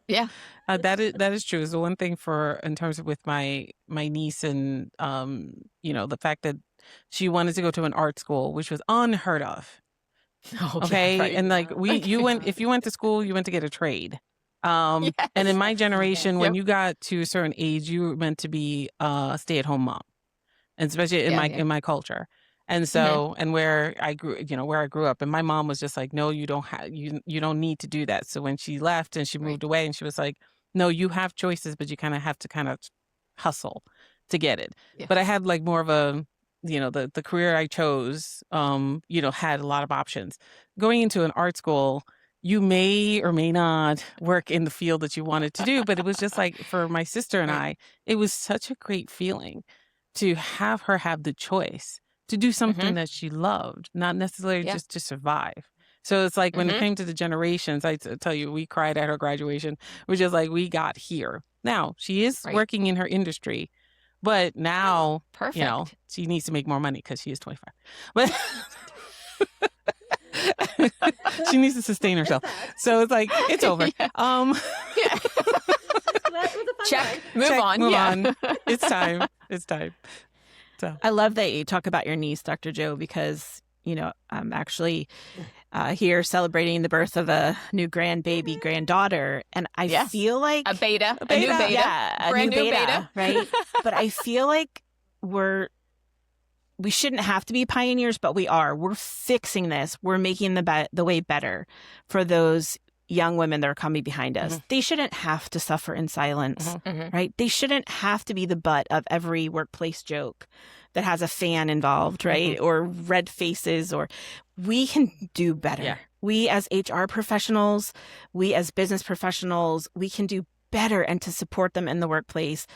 Yeah. That is true. Is the one thing in terms of with my niece and the fact that she wanted to go to an art school, which was unheard of. Oh, Okay, yeah, right. and like you went if you went to school, you went to get a trade. And in my generation, when Yep. you got to a certain age, you were meant to be a stay-at-home mom, and especially in Yeah. my culture. And so, and where I grew up, and my mom was just like, no, you don't have, you don't need to do that. So when she left and she moved away, and she was like, no, you have choices, but you have to hustle to get it. Yeah. But I had like more of a, the career I chose, had a lot of options. Going into an art school, you may or may not work in the field that you wanted to do, but it was just like for my sister and Right. it was such a great feeling to have her have the choice to do something that she loved, not necessarily Yeah. just to survive. So it's like when it Mhm. came to the generations, tell you, we cried at her graduation, which is like, we got here. Now, she is Right. working in her industry, but now, Perfect. she needs to make more money because she is 25. But she needs to sustain herself. So it's like, it's over. Yeah. Yeah. Well, it was a fun Check. ride. Move Check, on. move Yeah. on. It's time. It's time. So I love that you talk about your niece, Dr. Joe, because, I'm actually here celebrating the birth of a new grandbaby granddaughter. And I Yes. feel like A beta. A A new beta. beta. yeah, a Brand new new beta. right? But I feel like we shouldn't have to be pioneers, but we are. We're fixing this. We're making the way better for those young women that are coming behind us. They shouldn't have to suffer in silence, Mhm. right? They shouldn't have to be the butt of every workplace joke that has a fan involved, right? Or red faces, or we can do better. Yeah. We as HR professionals, we as business professionals, we can do better and to support them in the workplace.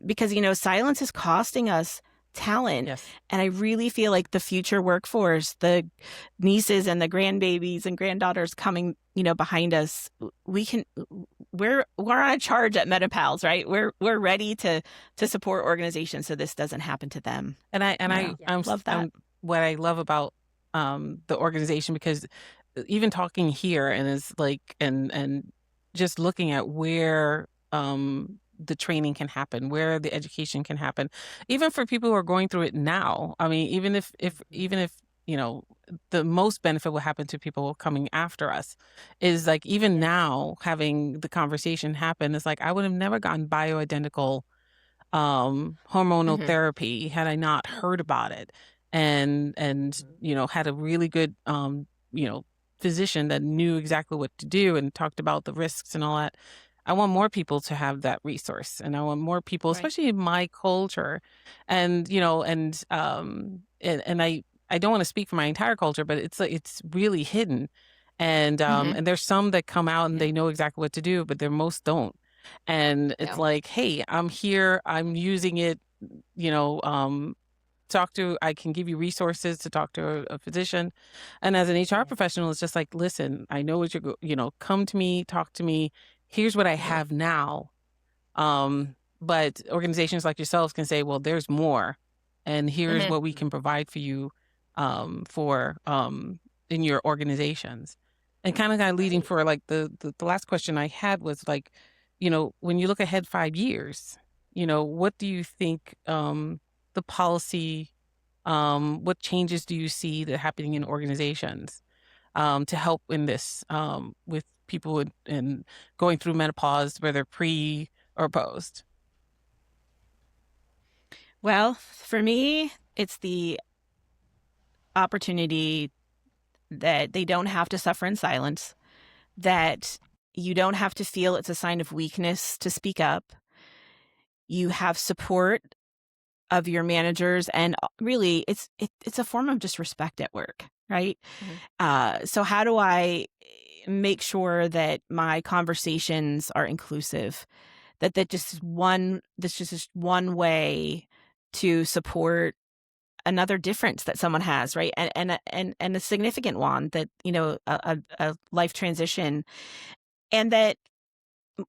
Because, silence is costing us talent. Yes. And I really feel like the future workforce, the nieces and the grandbabies and granddaughters coming, behind us, we're on a charge at MetaPals, right? We're ready to support organizations so this doesn't happen to them. And Yeah. I'm Love that. what I love about the organization, because even talking here and is like and just looking at where the training can happen, where the education can happen, even for people who are going through it now. I mean, even if the most benefit will happen to people coming after us, is like, even now having the conversation happen is like, I would have never gotten bioidentical hormonal Mhm. therapy had I not heard about it, and had a really good physician that knew exactly what to do and talked about the risks and all that. I want more people to have that resource, and I want more people, Right. especially in my culture, and I don't want to speak for my entire culture, but it's like, it's really hidden, and Mhm. and there's some that come out and they know exactly what to do, but there most don't. And it's No. like, hey, I'm here, I'm using it, I can give you resources to talk to a physician. And as an HR professional, it's just like, listen, I know what come to me, talk to me. Here's what I have now. But organizations like yourselves can say, well, there's more, and here's Mhm. what we can provide for you, for in your organizations. And kind of leading for like the last question I had was like, when you look ahead 5 years, what do you think, the policy, what changes do you see that are happening in organizations, to help in this, with people in going through menopause, whether pre or post? Well, for me, it's the opportunity that they don't have to suffer in silence, that you don't have to feel it's a sign of weakness to speak up. You have support of your managers, and really it's a form of just respect at work, right? Mhm. So how do I make sure that my conversations are inclusive? That's just one way to support another difference that someone has, right? And a significant one, that, a life transition, and that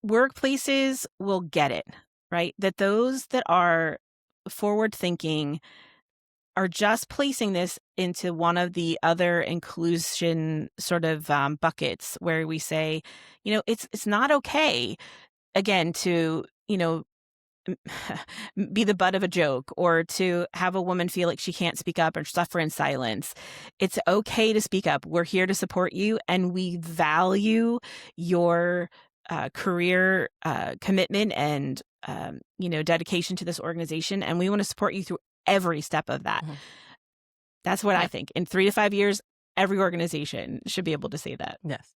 workplaces will get it, right? That those that are forward thinking are just placing this into one of the other inclusion sort of buckets, where we say, it's not okay, again, to, be the butt of a joke, or to have a woman feel like she can't speak up or suffer in silence. It's okay to speak up. We're here to support you, and we value your career commitment and dedication to this organization, and we want to support you through every step of that. Mhm. That's what I Yeah. think. In 3 to 5 years, every organization should be able to say that. Yes.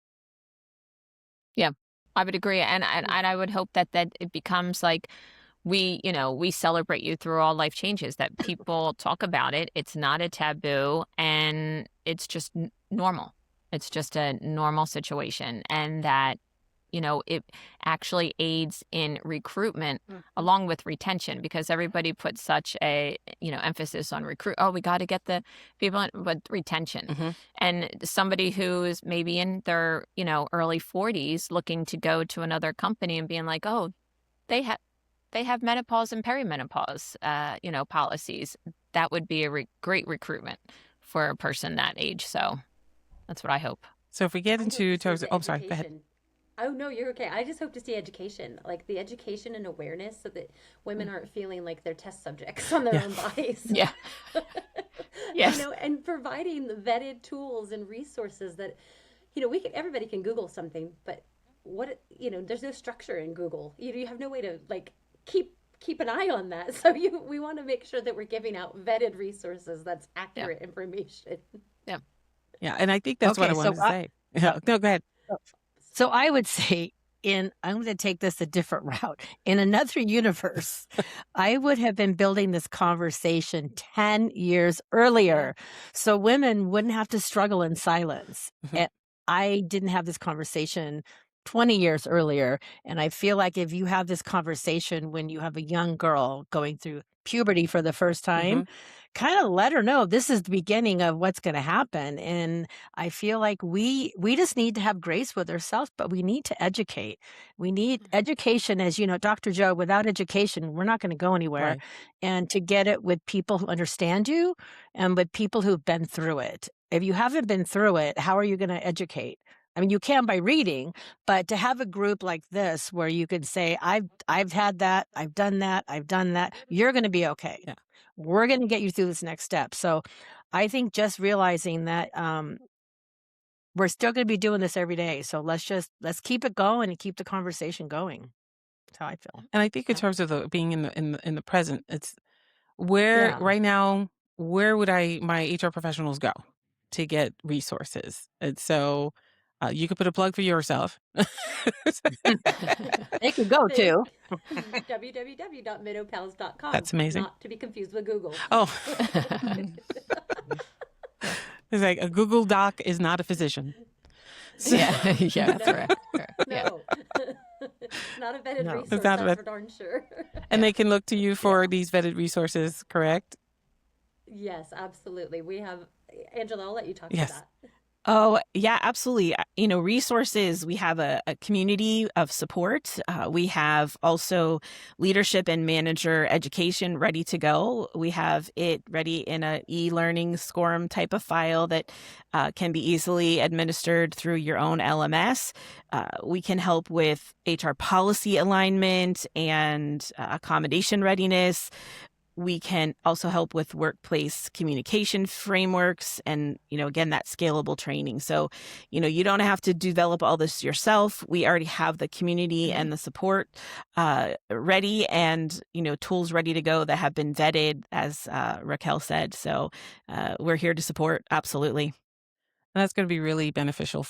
Yeah. I would agree. And I would hope that it becomes like, we celebrate you through all life changes, that people talk about it. It's not a taboo, and it's just normal. It's just a normal situation. And that it actually aids in recruitment along with retention, because everybody puts such a, emphasis on recruit. Oh, we got to get the people in, but retention. Mm-hmm. And somebody who's maybe in their, early 40s looking to go to another company and being like, oh, they have menopause and perimenopause, policies. That would be a great recruitment for a person that age. So that's what I hope. So if we get I hope into to see terms of, the oh, sorry, go ahead. education. Oh no, you're okay. I just hope to see education, like the education and awareness, so that women aren't feeling like they're test subjects on their Yeah. own bodies. Yeah. Yes. And providing the vetted tools and resources that, everybody can Google something, but there's no structure in Google. You have no way to keep an eye on that. So we want to make sure that we're giving out vetted resources that's accurate information. Yeah. Yeah, and I think that's what I Okay, wanted to say. Yeah, no, go ahead. So I would say I'm going to take this a different route. In another universe, I would have been building this conversation 10 years earlier, so women wouldn't have to struggle in silence. Mhm. And I didn't have this conversation 20 years earlier. And I feel like if you have this conversation when you have a young girl going through puberty for the first time, kind of let her know this is the beginning of what's going to happen. And I feel like we just need to have grace with ourselves, but we need to educate. We need education, as you know, Dr. Joe. Without education, we're not going to go anywhere. Right. And to get it with people who understand you and with people who've been through it. If you haven't been through it, how are you going to educate? I mean, you can by reading, but to have a group like this where you could say, I've had that, I've done that, you're going to be okay. Yeah. We're going to get you through this next step. So I think just realizing that we're still going to be doing this every day. So let's keep it going and keep the conversation going. That's how I feel. And I think in terms of being in the present, it's where Yeah. right now, where would my HR professionals go to get resources? And so you could put a plug for yourself. They could go too. www.menopause.com. That's amazing. Not to be confused with Google. Oh, it's like a Google Doc is not a physician. So- Yeah. Yeah. That's right. Yeah. No. It's not a vetted No. resource, It's not a that's vet- for darn sure. And they can look to you for these vetted resources, correct? Yes, absolutely. We have, Angela, I'll let you talk Yes. about that. Oh, yeah, absolutely. Resources, we have a community of support. We have also leadership and manager education ready to go. We have it ready in a e-learning SCORM type of file that can be easily administered through your own LMS. We can help with HR policy alignment and accommodation readiness. We can also help with workplace communication frameworks and, again, that scalable training. So, you don't have to develop all this yourself. We already have the community and the support ready and, tools ready to go that have been vetted, as Raquel said. So we're here to support. Absolutely. And that's going to be really beneficial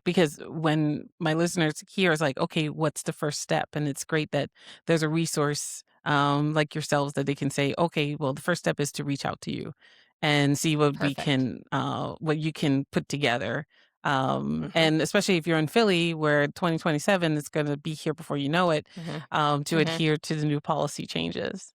because when my listeners hear is like, okay, what's the first step? And it's great that there's a resource like yourselves that they can say, okay, well, the first step is to reach out to you and see what Perfect. what you can put together. And especially if you're in Philly, where 2027 is going to be here before you know it, to adhere to the new policy changes.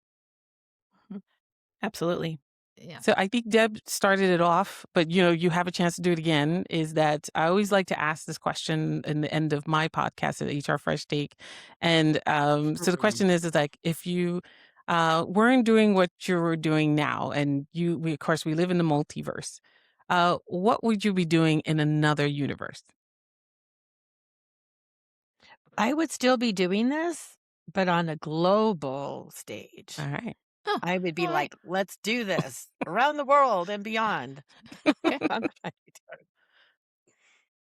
Absolutely. Yeah. So I think Deb started it off, but you have a chance to do it again. Is that I always like to ask this question in the end of my podcast at HR Fresh Take, and so the question is like if you weren't doing what you're doing now, and we of course we live in the multiverse, what would you be doing in another universe? I would still be doing this, but on a global stage. All right. Oh, I would be all like, let's do this around the world and beyond. Okay. I'm trying to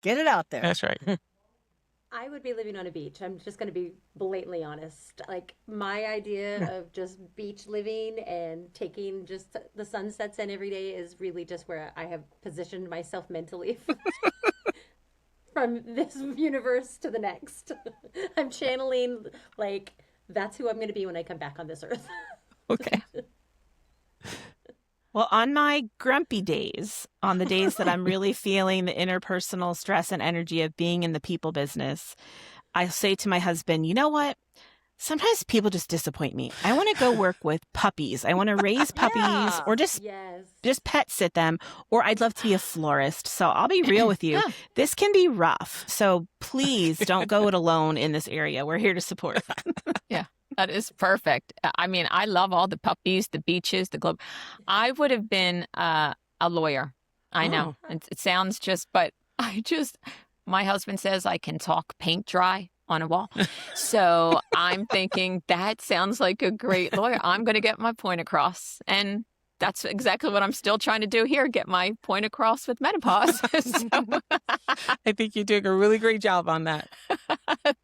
get it out there. That's right. I would be living on a beach. I'm just going to be blatantly honest. Like my idea of just beach living and taking just the sunsets in every day is really just where I have positioned myself mentally from this universe to the next. I'm channeling like that's who I'm going to be when I come back on this earth. Okay. Well, on my grumpy days, on the days that I'm really feeling the interpersonal stress and energy of being in the people business, I'll say to my husband, you know what? Sometimes people just disappoint me. I want to go work with puppies. I want to raise puppies or Yes. just pet sit them, or I'd love to be a florist. So I'll be real with you. Yeah. This can be rough. So please don't go it alone in this area. We're here to support. Yeah, that is perfect. I mean, I love all the puppies, the beaches, the globe. I would have been a lawyer. I know. Oh. It sounds but my husband says I can talk paint dry on a wall. So I'm thinking that sounds like a great lawyer. I'm going to get my point across. And that's exactly what I'm still trying to do here, get my point across with menopause. I think you're doing a really great job on that.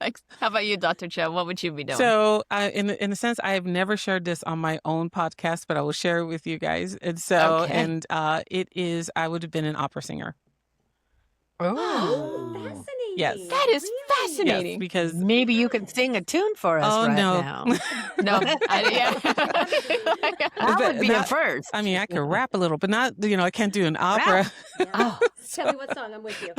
Thanks. How about you, Dr. Joe? What would you be doing? So, in a sense, I have never shared this on my own podcast, but I will share it with you guys. And so, Okay. I would have been an opera singer. Oh, fascinating. Yes. That is Really? Yes, fascinating. because Maybe you can sing a tune for us oh right no, now. No, That would be a That- first. I mean, I could rap a little, but not, I can't do an opera. Yeah. Oh. Tell me what song. I'm with you.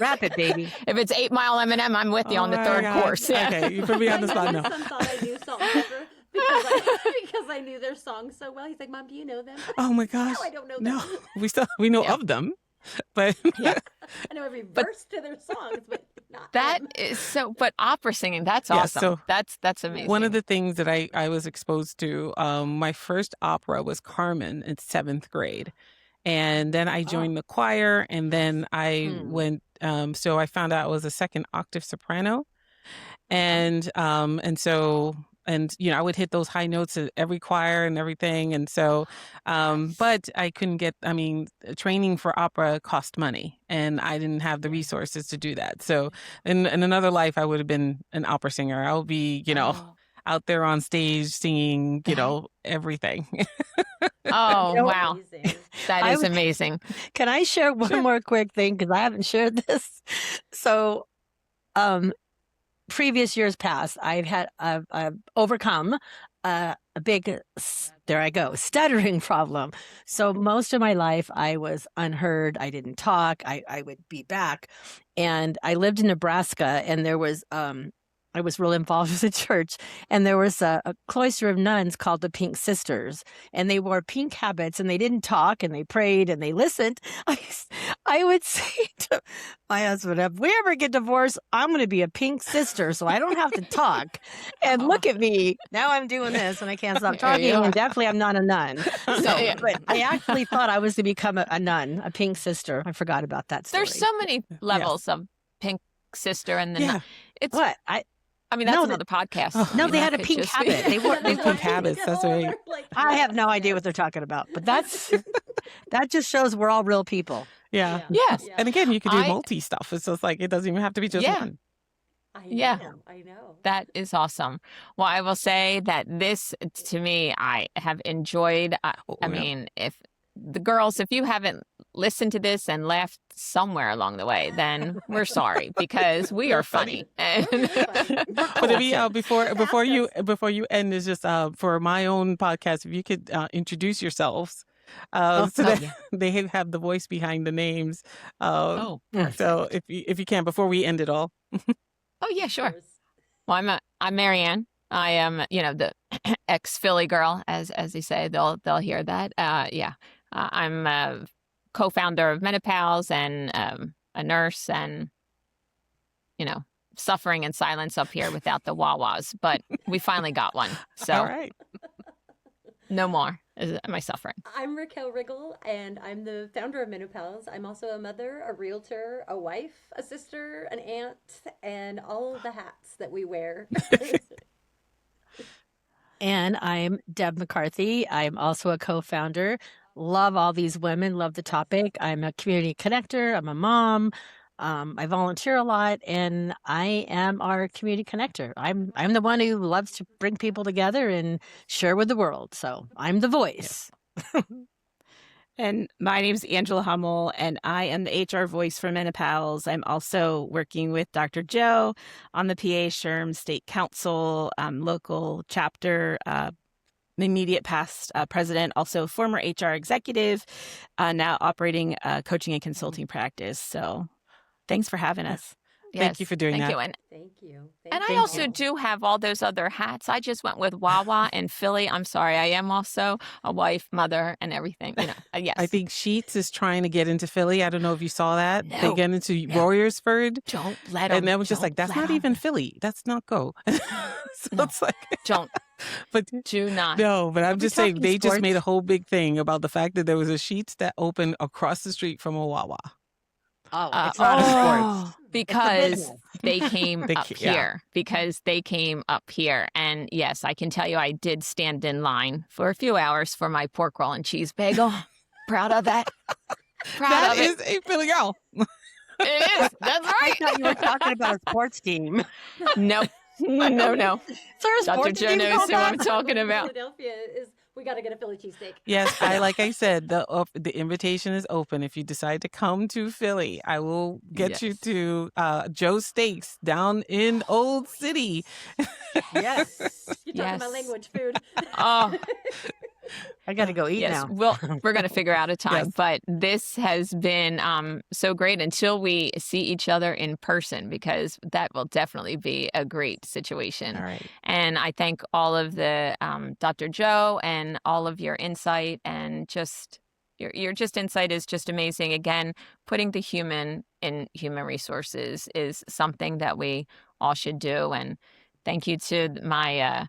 Rap it, baby. If it's 8 Mile M&M, I'm with you on the my third gosh. course. Yeah. Okay, you put me on the spot My now. son thought I knew Salt and Pepper because I knew their songs so well. He's like, Mom, do you know them? Oh my gosh. No, I don't know No, them. we know Yeah. of them, but Yeah. I know every verse to their songs, but not That them. is so, but opera singing, that's Yeah, awesome. so That's amazing. one of the things that I was exposed to, my first opera was Carmen in 7th grade. And then I joined the choir, and then I Hmm. went, so I found out I was a second octave soprano. And so, I would hit those high notes at every choir and everything. And so, but I couldn't training for opera cost money, and I didn't have the resources to do that. So in another life, I would have been an opera singer. I would be, Oh, out there on stage singing, everything. oh You know, wow. Amazing. That I is was- amazing. Can I share one more quick thing? Because I haven't shared this. So, previous years past, I've overcome a big, there I go, stuttering problem. So most of my life I was unheard. I didn't talk. I would be back. And I lived in Nebraska, and there was, I was real involved with the church, and there was a cloister of nuns called the Pink Sisters, and they wore pink habits, and they didn't talk, and they prayed, and they listened. I would say to my husband, if we ever get divorced, I'm going to be a pink sister so I don't have to talk. And look at me. Now I'm doing this, and I can't stop There you talking, are. and definitely I'm not a nun. So, Yeah. but I actually thought I was to become a nun, a pink sister. I forgot about that story. There's so many levels of Pink Sister and the Yeah. it's What? I mean, that's No, another podcast. Oh. I No, mean, they that had a could pink just be- habit. They wore Pink habits, that's right. I have no idea what they're talking about, but that just shows we're all real people. Yeah. Yes. And again, you could do I- multi stuff. It's just like, it doesn't even have to be just Yeah. one. Yeah. I know. That is awesome. Well, I will say that this, to me, I have enjoyed. I yeah. mean, if the girls, if you haven't listened to this and laughed somewhere along the way, then we're sorry because we are funny. And But if you, before you end, is just for my own podcast, if you could introduce yourselves, so that they have the voice behind the names. oh, So if you can, before we end it all. oh yeah, sure. Well, I'm Marianne. I am, the ex Philly girl, as they say. They'll hear that. I'm a co-founder of Menopause and a nurse, and suffering in silence up here without the wah-wahs. But we finally got one, so All right. no more am I suffering. I'm Raquel Riggle, and I'm the founder of Menopause. I'm also a mother, a realtor, a wife, a sister, an aunt, and all the hats that we wear. And I'm Deb McCarthy. I'm also a co-founder. Love all these women, love the topic. I'm a community connector. I'm a mom. I volunteer a lot, and I am our community connector. I'm the one who loves to bring people together and share with the world. So I'm the voice. And my name's Angela Hummel, and I am the HR voice for Menopause. I'm also working with Dr. Joe on the PA SHRM State Council, local chapter, immediate past president, also former HR executive, now operating a coaching and consulting practice. So thanks for having us. Thank you Yes. for doing Thank that. you. And Thank you. I Thank also you. do have all those other hats. I just went with Wawa and Philly. I'm sorry. I am also a wife, mother, and everything. I Yes. think Sheets is trying to get into Philly. I don't know if you saw that. They No. get into No. Royersford. Don't let And them. I was just like, that's not even Philly. That's not go. So No. it's like, Don't. but Do not. no, but I'm We're just saying talking they just made a sports. whole big thing about the fact that there was a Sheets that opened across the street from a Wawa. Oh, it's not a sports. Oh, It's a because business. they came They up ca- yeah. here. Because they came up here. And yes, I can tell you I did stand in line for a few hours for my pork roll and cheese bagel. Proud of that. Proud That of it. is a Philly girl. It is. That's I right. thought you were talking about a sports team. Nope. No. Is there a Dr. sports Joe team knows called who I'm that? talking about. Philadelphia is, we got to get a Philly cheesesteak. Yes, like I said, the invitation is open. If you decide to come to Philly, I will get you Yes. to Joe's Steaks down in Old City. Yes. You're talking my Yes. language, food. Oh, I got to go eat yes. now. We're going to figure out a time. Yes. But this has been so great until we see each other in person, because that will definitely be a great situation. All right. And I thank all of the Dr. Joe and all of your insight, and just your just insight is just amazing. Again, putting the human in human resources is something that we all should do. And thank you to my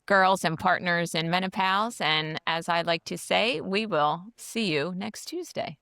girls and partners in menopause. And as I like to say, we will see you next Tuesday.